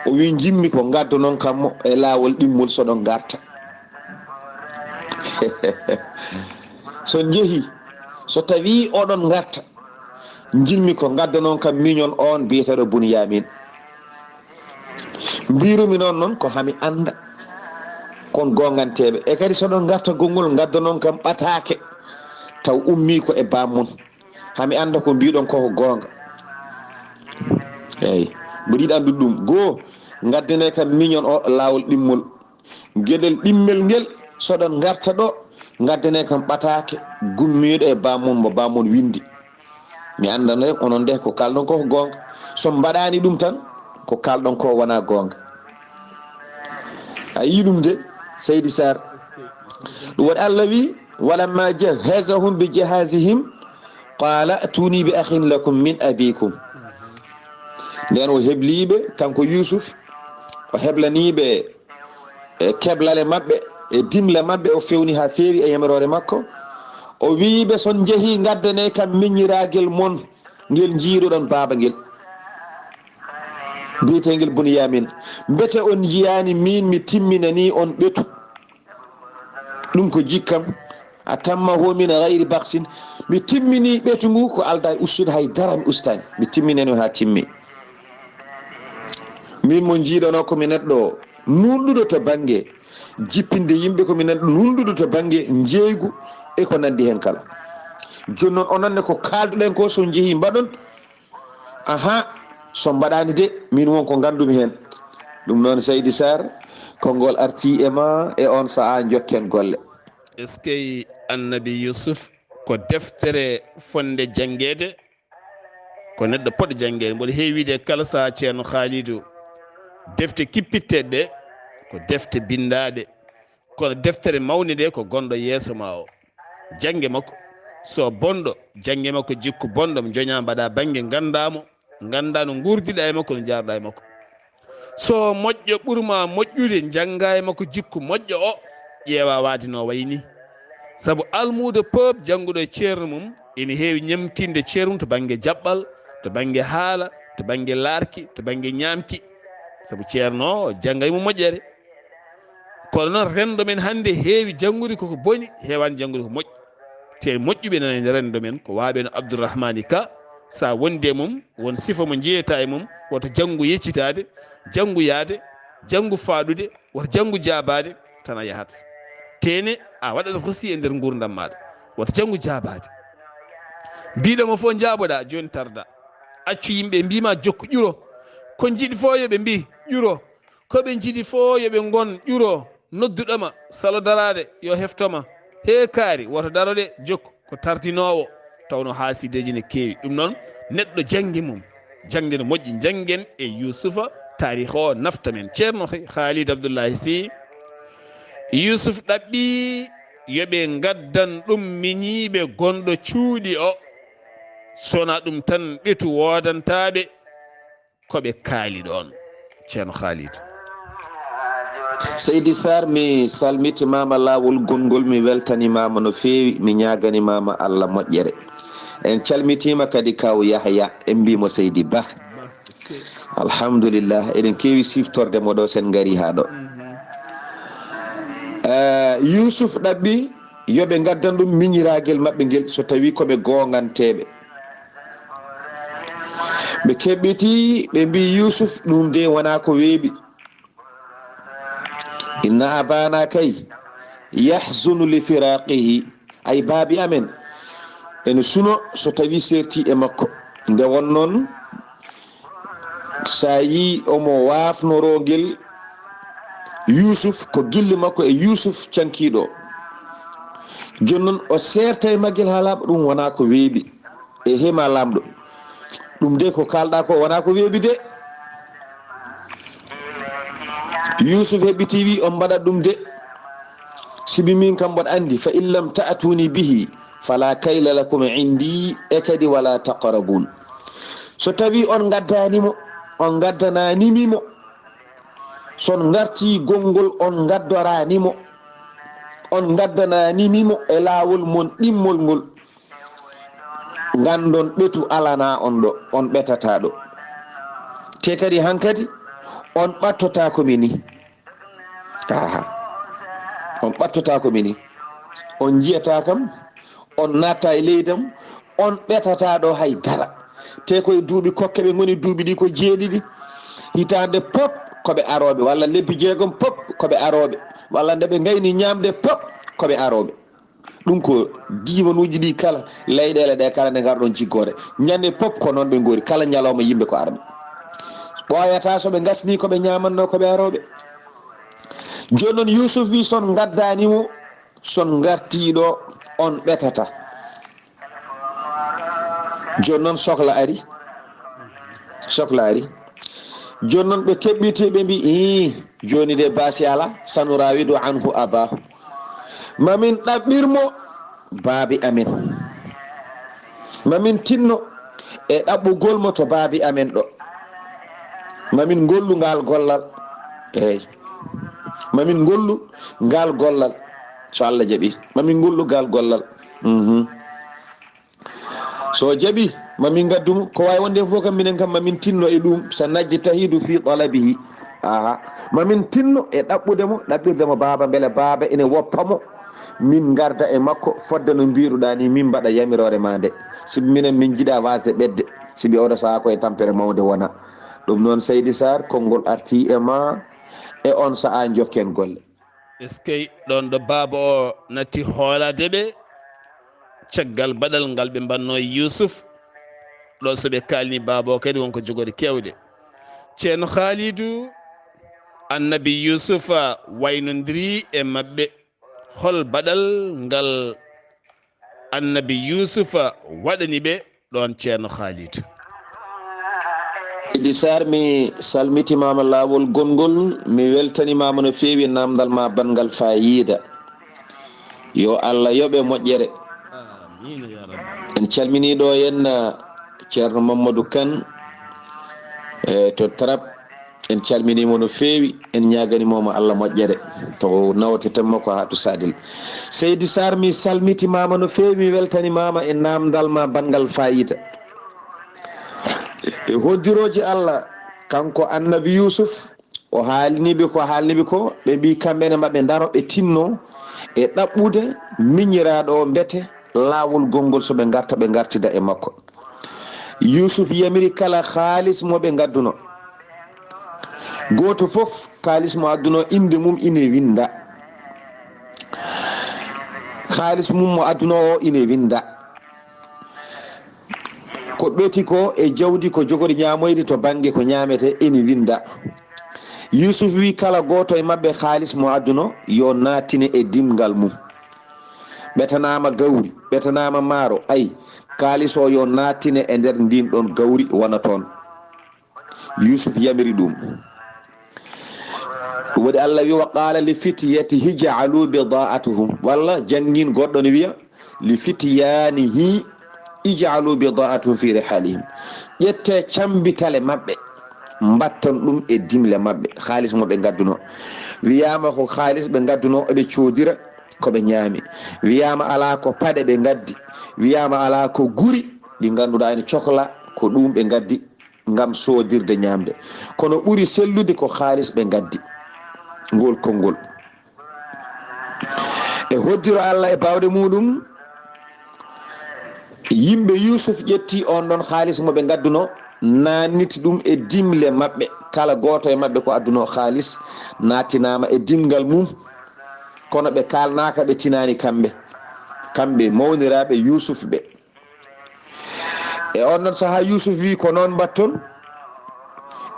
o wi jimmi ko gaddo noon kammo e laawol ɗimmol soɗon garta son jeehi so tawi oɗon garta jimmi ko gadda noon kam miñon on biyeteɗo Bunyamin mbirumi noon ko hami anda kon gonganteɓe e kadi soɗon garta gongol gadda noon kam ɓataake taw ummi ko e bammon hami anda ko mbiɗon koko gonga. Eyyi mbiɗa yiɗi andude ɗum goho gaddane kam miñon o laawol ɗimmol gueɗel ɗimmel ngel soɗon garta ɗo gaddane kam ɓataake gummiɗo e bammon mo bammon windi mi andano onon nde ko kalɗon koko gonga so mbaɗani ɗum tan ko kalɗon ko wona gonga. a yi ɗum de Seydi Sarr ɗum waɗi Allah wi walamma jahazahum bi jahazihim qala atuni bi akhin lakum min abikum. nden o hebliɓe kanko Yousuf o heblaniɓe e keblale mabɓe e dimle mabɓe o fewni ha feewi e yamirore makko o wiɓe son jeehi gaddane kam miñiragel mon ngel jiiɗoɗon baaba ngel biyetegel Bunyamin mbete on jiyani min mi timminani on ɓetu ɗum ko jikkam a tamma ho min gayri baksin mi timmini ɓetu ngu ko alda e ustude hay dara mi ustani mi timminani ha timmi min mo jiiɗono komi neɗɗo nunɗuɗo to banggue jippinde yimɓe komi neɗɗo nunɗuɗo to banggue jeygu e ko nandi hen kala. joni noon ononne ko kalduɗen ko so jeehi mbaɗon aha so mbaɗani de min wonko gandumi hen. ɗum noon Seydi Sarr konngol arti e ma e on saaha jokken golle. est ce que annabi Yousuf ko deftere fonde janguede ko neɗɗo poɗɗo janguede mboɗo heewide kala saha ceerno Khalidou defte kippitteɗe ɗe ko defte bindaɗe kono deftere mawni de ko gonɗo yeeso ma o jangge makko so bonɗo jangge makko jikku bonɗo mo joña mbaɗa banggue ganda no gurdiɗa e makko no jarɗa e makko so moƴƴo ɓuurma moƴƴude jangga e makko jikku moƴƴo o ƴeewa waade no wayni saabu almude peup jangguɗo e ceerno mum ene heewi ñamtinde ceerno mum to banggue jaɓɓal to banggue haala to banggue larki to banggue ñamki saabu ceerno o janggaymo moƴƴere kono noon rendo men hannde heewi janngude koko boni heewani janngude ko moƴƴi te moƴƴuɓe nana e rendo men ko waaɓe no Abdourahmani Ka sa wondi e mum won sifa mo jeeyata e mum woto janngu yeccitade janngu yaade janngu faaɗude woto janngu jaabade tan a yahat tene a waɗata hosi e nder gurdam maɗa woto janngu jaabade mbiɗomo fof jaaboɗa joni tarda accu yimɓe mbima jokku ƴuro ko jiiɗi fo yoɓe mbi ƴuro koɓe jiiɗi fo yoɓe gon ƴuro nodduɗoma salo darade yo heftoma he kaari woto darode jokku ko tardinowo tawno haasideji ne keewi ɗum noon neɗɗo janggue mum jangde no moƴƴi janggen e Yousufa tarih o nafta men ceerno Khalid Abdullahi Sy Yousuf ɗaɓɓi yoɓe gaddan ɗum miñiiɓe gonɗo cuuɗi o sona ɗum tan ɓetu woodantaɓe koɓe kaali ɗon. ceerno Khalid. Seydi Saar, mi salmitimama laawol gongol, mi weltanimama no feewi, mi ñaganimama Allah moƴƴere. En calmitima kadi kaw Yahya, en mbimo Seydi Ba alhamdulillah, eɗen kewi siftorde mo ɗo sen gari ha ɗo. Yusuf ɗaɓɓi yoɓe gaddan ɗum miñiragel maɓɓe ngel so tawi koɓe gonganteɓe. ɓe keɓɓiti ɓe mbi Yusuf ɗum de wona ko weeɓi. inna abana kay yahzunu li firaqihi, ay baabi amen ene suno so tawi serti e makko. nde won noon sa yi omo wafnorogel Yusuf ko gilli makko e Yusuf cankiɗo, joni noon o serta e maggel ha laaɓa, ɗum wona ko weeɓi. e hema lamɗo, ɗum de ko kalɗa ko wona ko weeɓi de. Yusuf heɓiti wi on mbaɗat ɗum de, sibi min kam mboɗa andi fa in lam ta'tuni bihi fala kayla lakum indi e kadi wala taqrabun. so tawi on gaddanimo, on gaddananimimo, son garti gongol on gaddoranimo, on gaddananimimo e laawol mon ɗimmol ngol, gandon ɓetu alana on ɗo, on ɓetata ɗo. te kadi hankadi on ɓattota ko mini. on ɓattota ko mini, on jiyata kam, on natta e leydam, on ɓetata ɗo hay dara. te koye duuɓi kokke ɓe goni duuɓi ɗi ko jeeɗiɗi, hitande pop koɓe aroɓe, walla lebbi jeegom pop koɓe aroɓe, walla nde ɓe gayni ñamde pop koɓe aroɓe. ɗum ko dimanuji ɗi kala, leyɗele ɗe kala nde garɗon jiggore ñande pop ko noon ɓe gori, kala ñalawma yimɓe ko arɓe. ɓoyata soɓe gasni koɓe ñamanno koɓe aroɓe. joni noon Yusuf wi son gaddanimo, son gartiɗo on ɓetata. joni noon sohla ari, joni noon ɓe keɓɓiti ɓe mbi joni de baasi ala, sanurawidu anhu abahu, mamin ɗaɓɓirmo baabi amen, mamin tinno e ɗaɓɓugol mo to baabi amen ɗo, mamin gollu ngal gollal. eyyi, mamin gollu ngal gollal, so Allah jaaɓi mamin gollu ngal gollal. so jaaɓi mamin gaddumo, ko wawi wonde fof kam minen kam mamin tinno e ɗum, so najji tahidu fi talabihi. mamin tinno e ɗaɓɓudemo, ɗaɓɓirdemo baaba, beele baaba ene woppamo, min garda e makko fodde no mbiruɗa ni, min mbaɗa yamirore ma nde, sibi minen min jiiɗa wasde ɓedde, sibi oɗo saaha koye tampere mawde wona ɗum. noon Seydi Saar, konngol arti e ma e on saaha jokken golle. est ce que ɗon ɗo baaba o natti hooladeɓe caggal baɗal ngal ɓe mbanno Yusuf ɗo, soɓe kalni baaba o kadi wonko jogori kewde. ceerno Khalidou, annabi Yusufa waynodiri e maɓɓe, hol baɗal ngal annabi Yusufa waɗani ɓe ɗon ceerno Khalidou? Seydi Saar, mi salmitimama laawol gongol, mi weltanimama no feewi, namdal ma bangal fayida, yo Allah yoɓe moƴƴere. en calmini ɗo henna ceerno Mamadou Kane to Trap, en calminimo no feewi, en ñaganimomo Allah moƴƴere to nawtetanmo ko hatu sadil. Seydi Saar, mi salmitimama no feewi, mi weltanimama e namdal ma bangal fayida e hoddiroji Allah. kanko annabi Yusuf o haaliniɓe ko haalniɓe ko, ɓe mbi kamɓene maɓe daro ɓe tinno e ɗaɓɓude miñiraɗo o mbete laawol gongol, so ɓe garta ɓe gartida e makko. Yusuf yamiri kala haalis mo ɓe gadduno, goto fof haalis mo adduno inde mum ine winda, haalis mum mo adduno o ine winda, ko ɓeti ko e jawdi ko jogori ñamoyde to banggue ko ñamete ene winda. Yusuf wi kala goto e mabɓe haalis mo adduno yo natine e dimgal mum, ɓetanama gawri, ɓetanama maaro, ayi haalis o yo natine e nder ndin ɗon gawri wona toon. Yusuf yamiri ɗum. woɗi Allah wi wa qala li fityatihi jaalu bidaatuhum walla jangin goɗɗo ne wiya li fityanihi ijaalu bidaatuhum fi rihalihim ƴette cambitale maɓɓe mbatton ɗum e dimle maɓɓe halis mo ɓe gadduno wiyama ko halis ɓe gadduno eɓe coodira koɓe ñaami wiyama ala ko paɗe ɓe gaddi wiyama ala ko guri ɗi ganduɗa ene cohla ko ɗum ɓe gaddi ngam sodirde ñamde kono ɓuri sellude ko halis ɓe gaddi ngol konngol e hoddiro Allah e bawɗe muɗum yimɓe Yusuf ƴetti on ɗon halis mo ɓe gadduno nanniti ɗum e dimle maɓɓe kala goto e maɓɓe ko adduno halis nattinama e dimgal mum kono ɓe kalnaka ɓe tinani kamɓe mawniraɓe Yusuf ɓe e on ɗon saaha Yusuf wi ko noon mbatton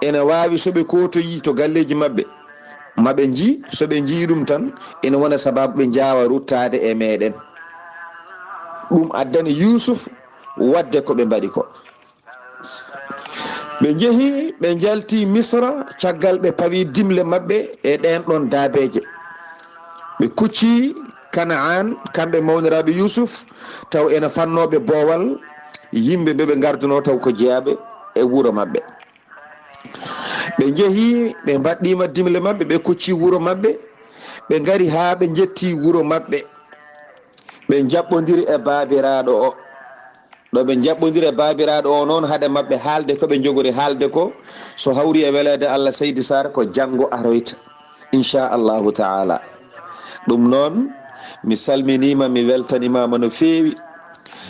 ene wawi soɓe kotoyi to galleji maɓɓe maɓe ji soɓe jii ɗum tan ene wona sababu ɓe jawa ruttade e meɗen ɗum addani Yusuf wadde ko ɓe mbaɗi ko ɓe jeehi ɓe jalti Misra caggal ɓe pawi dimle maɓɓe e ɗen ɗon daabeje ɓe kucci Kanaan kamɓe mawniraɓe Yusuf taw ene fannoɓe boowal yimɓe ɓe ɓe garduno taw ko jeeyaɓe e wuuro maɓɓe ɓe jeehi ɓe mbaɗɗima dimle maɓɓe ɓe kucci wuuro maɓɓe ɓe gari ha ɓe jetti wuuro maɓɓe ɓe jaɓɓodiri e babiraɗo o ɗo ɓe jaɓɓodiri e babiraɗo o noon haade maɓɓe haalde koɓe jogori haalde ko so hawri e welede Allah Seydi Saar ko janggo aroyta inchallahu taala ɗum noon mi salminima mi weltanimama no feewi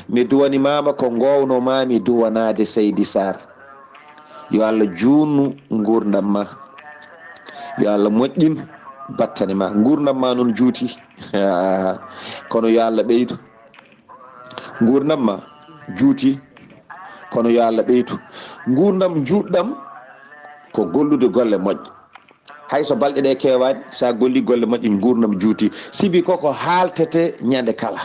mi duwanimama ko gownomami duwanade Seydi Saar yo Allah junnu gurdam ma yo Allah moƴƴin battane ma gurdam ma noon juuti kono yo Allah ɓeydu gurdam ma juuti kono yo Allah ɓeydu gurdam juɗɗam ko gollude golle moƴƴe hayso balɗe ɗe kewani sa golli golle moƴƴe gurdam juuti sibi koko haltete ñande kala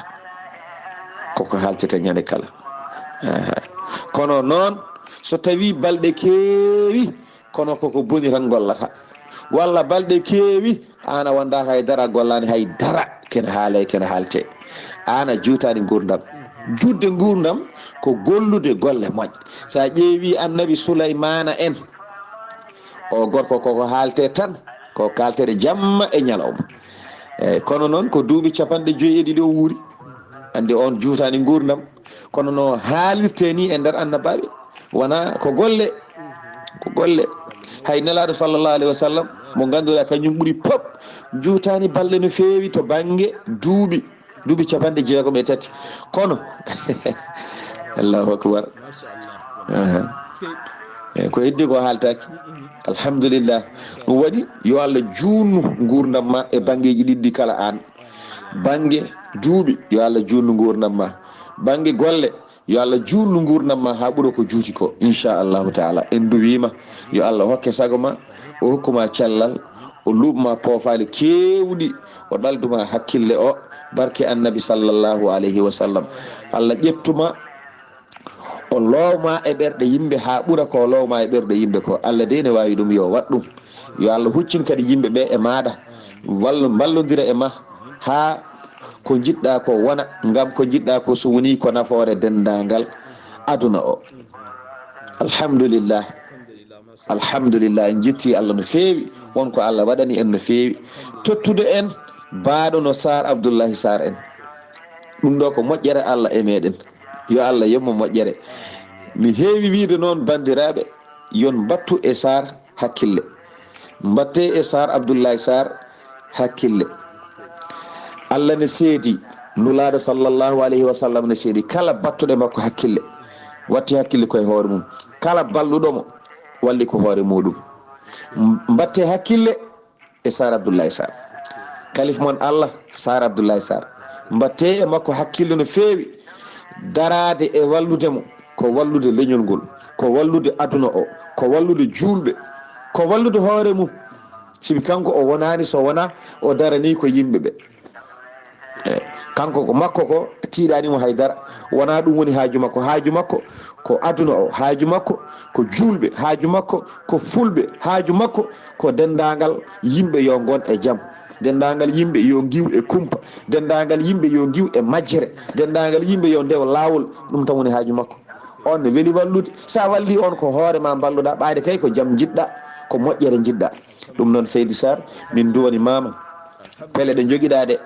kono noon so tawi balɗe keewi kono koko boni tan gollata walla balɗe keewi an a wonda haydara gollani haydara kene haalte an a juutani gurdam judde gurdam ko gollude golle moƴƴe sa ƴeewi annabi Sulaymana en o gorko koko haalte tan ko kaltere jamma e ñalawma eyyi kono noon ko duuɓi 50 o wuuri ande on juutani gurdam kono no haalirte ni e nder annabaaɓe wona ko golle hay nelaɗo sallllahu alayhi wa sallam mo ganduɗa kañum ɓuuri pop juutani balɗe no feewi to banggue duuɓi 63 kono allahu akbar ko heddi ko haaltaki alhamdulillah ɗum waɗi yo Allah junnu gurdam ma e banggueji ɗiɗɗi kala an banggue duuɓi yo Allah junnu gurdam ma banggue golle yo Allah junnu gurdam ma ha ɓuura ko juuti ko inchallahu taala en duwima yo Allah hokke sago ma o hokkuma cellal o luɓma poofali kewɗi o ɗalduma hakkille o barke annabi sallllahu alayhi wa sallam Allah ƴettuma o lowma e ɓerɗe yimɓe ha ɓuura ko lowma e ɓerɗe yimɓe ko Allah de ne wawi ɗum yo wat ɗum yo Allah huccin kadi yimɓeɓe e maɗa ballodira e ma ha ko jiɗɗa ko wona ngam ko jiɗɗa ko so woni ko nafoore dendagal aduna o alhamdulillah en jetti Allah no feewi wonko Allah waɗani en no feewi tottude en baaɗo no Saar Abdullahi Saar en ɗum ɗo ko moƴƴere Allah e meɗen yo Allah yemmo moƴƴere mi heewi wiide noon bandiraɓe yon battu e Saar hakkille mbatte e Saar Abdullahi Saar hakkille Allah ne seedi nulaɗo sallllahu alayhi wa sallam ne seedi kala battuɗe makko hakkille watti hakkille koye hoore mum kala balluɗomo walli ko hoore muɗum mbatte hakkille e Saar Abdullahi Saar kalif mon Allah Saar Abdullahi Saar mbatte e makko hakkille no feewi darade e walludemo ko wallude leñol ngol ko wallude aduna o ko wallude julɓe ko wallude hoore mum sibi kanko o wonani so wona o darani ko yimɓeɓe kanko ko makko ko tiiɗanimo haydara wona ɗum woni haaju makko ko aduna o haaju makko ko julɓe haaju makko ko fulɓe haaju makko ko dendagal yimɓe yo gon e jaam, dendagal yimɓe yo giw e kumpa, dendagal yimɓe yo giw e majjere, dendagal yimɓe yo ndew lawol. ɗum tan woni haaju makko. On ne weeli wallude, sa walli on ko hoorema balluɗa, ɓaade kay ko jaam jiɗɗa, ko moƴƴere jiɗɗa. ɗum noon Seydi Saar min duwani mama pele ɗe joguiɗa ɗe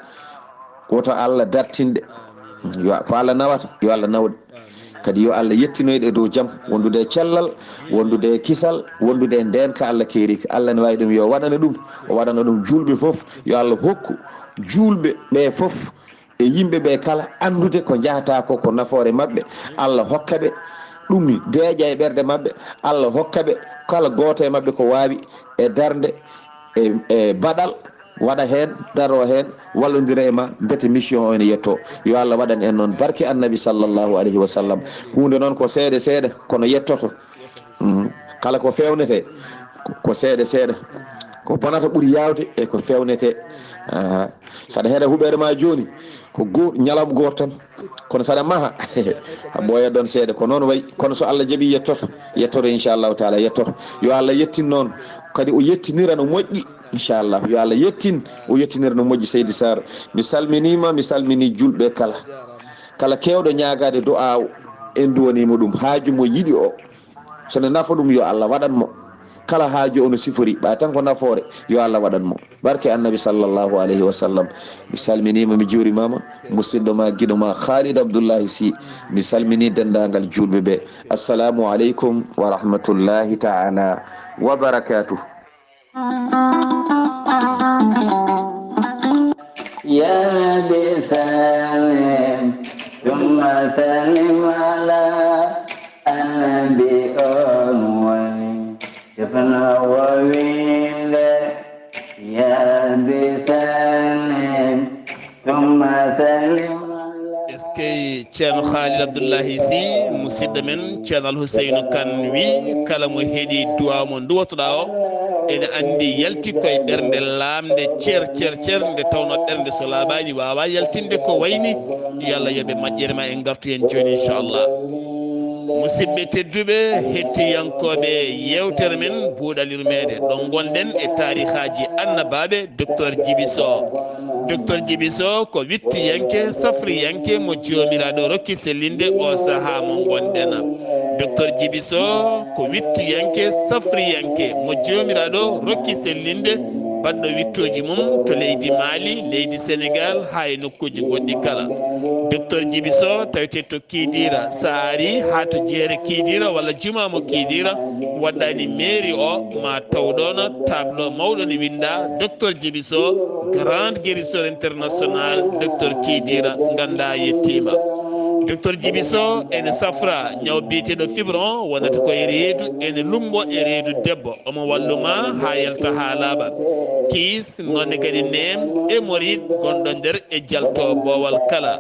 woto Allah dartinde, yo ko Allah nawata yo Allah nawde, kadi yo Allah yettinoyɗe e dow jaam, wondude e cellal, wondude e kisal, wondude e ndenka Allah keerika. Allah ne wawi ɗum yo waɗana ɗum, o waɗana ɗum julɓe foof. Yo Allah hokku julɓe ɓe foof e yimɓe ɓe kala andude ko jahata ko ko nafoore mabɓe. Allah hokkaɓe ɗum deeƴa e ɓerde mabɓe. Allah hokkaɓe kala gooto e mabɓe ko wawi e darde e baɗal waɗa hen, daro hen, wallodira e ma beete mission o ene yetto. Yo Allah waɗan en noon barke annabi sallllahu alayhi wa sallam. hunde noon ko seeɗa seeɗa kono yettoto. kala ko fewnete ko seeɗa seeɗa, ko bonata ɓuuri yawde e ko fewnete. saɗa heeɗa huɓere ma joni ko ñalam goto tan, kono saɗa maaha a ɓooya ɗon seeɗa. ko noon wayi, kono so Allah jaaɓi yettoto inchallahu taala yettoto. Yo Allah yettin noon kadi o yettinira no moƴƴi inchallah. Yo Allah yettin o yettinira no moƴƴi. Seydi Saar mi salminima, mi salmini julɓe kala kewɗo ñagade du'a en duwanimo ɗum. haaju mo yiɗi o sono nafa ɗum yo Allah waɗanmo, kala haaju ono sifori ɓa tan ko nafoore yo Allah waɗanmo barke annabi sallllahu alayhi wa sallam. mi salminima, mi juurimama musidɗo ma guiɗo ma Khalid Abdullahi Sy. mi salmini dendagal julɓe ɓe. assalamu aleykum wa rahmatullahi taala wa barakatuh. يا بسلم ثم سلم على النبي أول يفنى وويل. يا بسلم ثم سلم. eskey ceerno Khalid Abdullahi Sy musidɗo men ceerno Alhuseynu Kane wi kala mo heeɗi duwaw mo duwatoɗa o ene andi yalti koye ɓernde lamde ceer nde tawno ɓernde so laaɓani wawa yaltinde ko wayni. yo Allah yooɓe moƴƴere ma en gartu hen joni inchallah. musidɓe tedduɓe hettiyankoɓe yewtere men buuɗal yurmeende ɗon gonɗen e tarihaji annabaaɓe docteur Djiby Sow. docteur Djiby Sow ko wittiyanke safriyanke mo jomiraɗo rokki sellinde o saaha mo gonɗen. docteur Djiby Sow ko wittiyanke safriyanke mo jomiraɗo rokki sellinde baɗɗo wittoji mum to leydi Mali, leydi Sénégal ha e nokkuji goɗɗi kala. docteur Djiby Sow tawete to Kidira sa ari ha to jeere Kidira walla jumamo Kidira waɗɗani mairie o ma tawɗon tableau mawɗo ne winda docteur Djiby Sow grande guérisseur international docteur Kidira ganda yettima. docteur Djiby Sow ene safra ñaw biyeteɗo fibron wonata koye reedu ene lumbo e reedu debbo omo walluma ha yalta ha laaɓa. kiis nonne kadi nem e morid gonɗo nder e jalto bowal kala.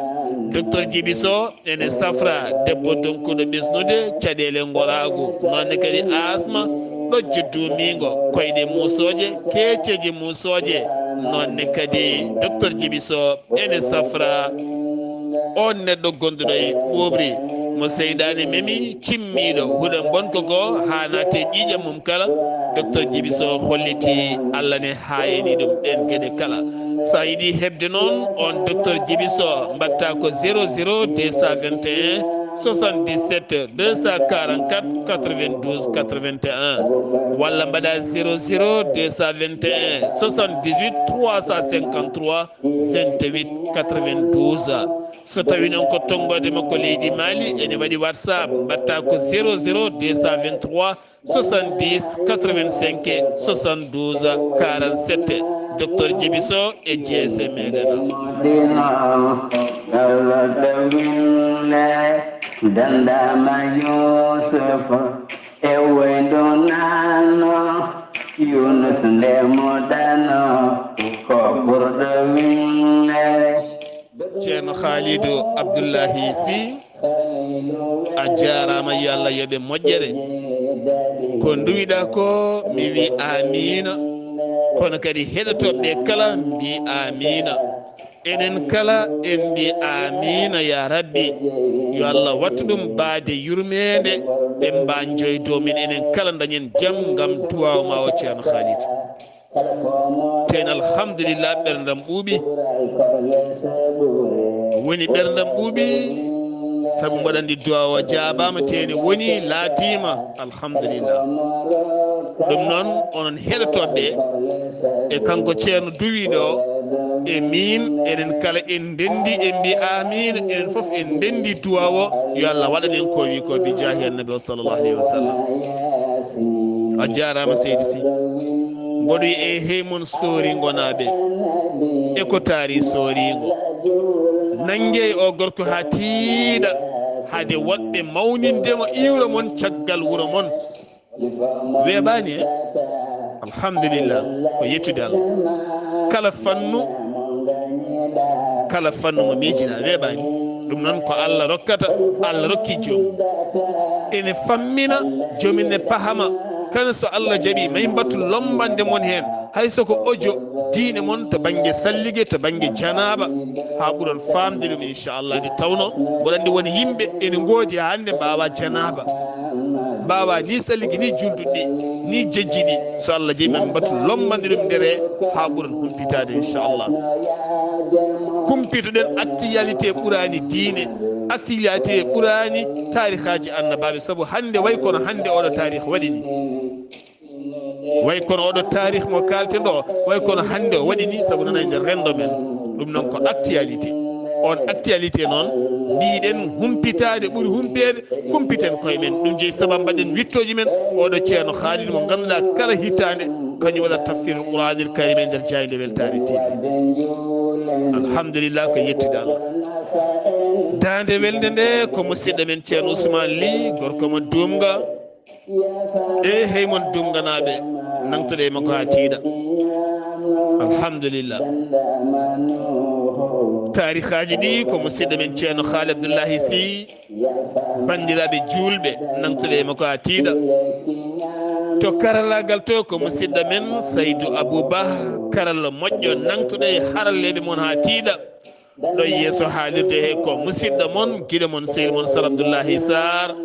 docteur Djiby Sow ene safra debbo donkuɗo ɓesnude caɗele goragu nonne kadi asma ɗojjo dumingo koyɗe musoje keceji musoje nonne kadi docteur Djiby Sow ene safra on neɗɗo gonduɗo e ɓuɓri mo seydani memi cimmiɗo huuɗo bonko ko ha nate ƴiƴam mum kala. docteur Djiby Sow holliti Allah ne hayini ɗum ɗen gueɗe kala. sa yiiɗi hebde noon on docteur Djiby Sow mbatta ko 00 221 77 244 92 81 walla mbaɗa 00 221 78 353 28 92. so tawi noon ko tonggode makko leydi Mali ene waɗi WhatsApp mbatta ko 00 223 70 85 72 47. docteur Djiby Sow e GSM meɗen dandama Yusuf e waydo nano Yunus ndemo dano ko ɓurɗo winne. ceerno Khalidou Abdullahi Sy a jarama yo Allah yooɓe moƴƴere. ko duwiɗa ko mi wi amina, kono kadi heɗotoɓe kala mbi amina. enen kala en mbi amina ya rabbi yo Allah wattu ɗum baade yurmede ɓe mbanjoy dow min enen kala dañen jaam ngam duwaw ma o ceerno Khalid ten alhamdulillah ɓerdam ɓuuɓi woni ɓerdam ɓuuɓi saabu mbaɗandi duwaw o jaabama teni woni laatima alhamdulillah ɗum noon onon heɗotoɓe e kanko ceerno duwiɗo e min eɗen kala en ndendi en mbi amina enen foof en ndendi duwaw o yo Allah waɗanen ko wi ko bi jahi annabi o sallllahu alayhi wa sallam a jarama seydi Sy mboɗo e heymon soori gonaɓe e ko taari soorigo nangue o gorko ha tiiɗa haade woɗɓe mawnindemo iwra moon caggal wuuro moon weeɓani e alhamdulillah ko yettude Allah kala fannu mo miijiɗa weeɓani ɗum noon ko Allah rokkata Allah rokki joomum ene fammina joomum ne pahama kala so Allah jaaɓi may mbattu lombande mon hen haysoko audio diine mon to banggue salligue to banggue janaba ha ɓuuron famde ɗum inchallah nde tawno mboɗo andi won yimɓe ene goodi hande mbawa janaba mbawa ni salligue ni julduɗɗi ni jejji ɗi so Allah jaaɓi min mbattu lombande ɗum ndere ha ɓuuron humpitade inchallah kumpitoɗen actualité ɓuurani diine actualité ɓuurani tarihaji annabaɓe saabu hande way kono hande oɗo tarih waɗi ni way kono oɗo tarih mo kalten ɗo way kono hande o waɗi ni saabu nana e nder rendo men ɗum noon ko actualité on actualité noon mbiɗen humpitade ɓuuri humpede kumpiten koye men ɗum jeeyi sababu mbaɗen wittoji men oɗo ceerno Khalid mo ganduɗa kala hittande kañum waɗat tafsirul qouranil karim e nder jayde weltare tv alhamdulillah ko yettude Allah dande welde nde ko musidɗo men ceerno Ousmane Ly gorko mo dumga e heymon dumganaɓe nangtoɗe e makko ha tiiɗa alhamdulillah tarihaji ɗi ko musidɗo men ceerno Khalid Abdullahi Sy bandiraɓe julɓe nangtoɗe e makko ha tiiɗa to karallagal to ko musidɗo men Saydou Abouba karalla moƴƴo nangtoɗe e haralleɓe mon ha tiiɗa ɗo yeeso haalirde he ko musidɗo mon guiɗo mon sehil mon Sar Abdullahi Saar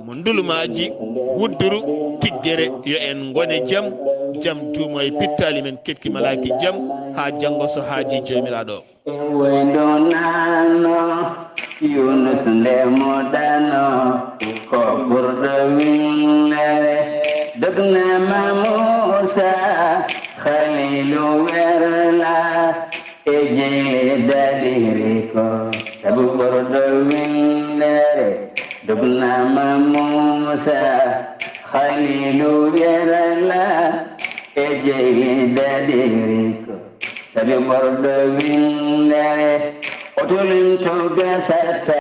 mo ndulumaji wudduru tiggere yo en gone jaam jaam duumo e pittali men ketki malaki jaam ha janggo so haaji jomiraɗo waydo nano Yunus ndemo dano ko ɓurɗo willere dognama Musa Khalilu werla e jeyle daɗiri ko sabu ɓurɗo willere dognama Musa Khalilu werla e jeyle daɗiri ko sabu ɓurɗo willere otolinto gasata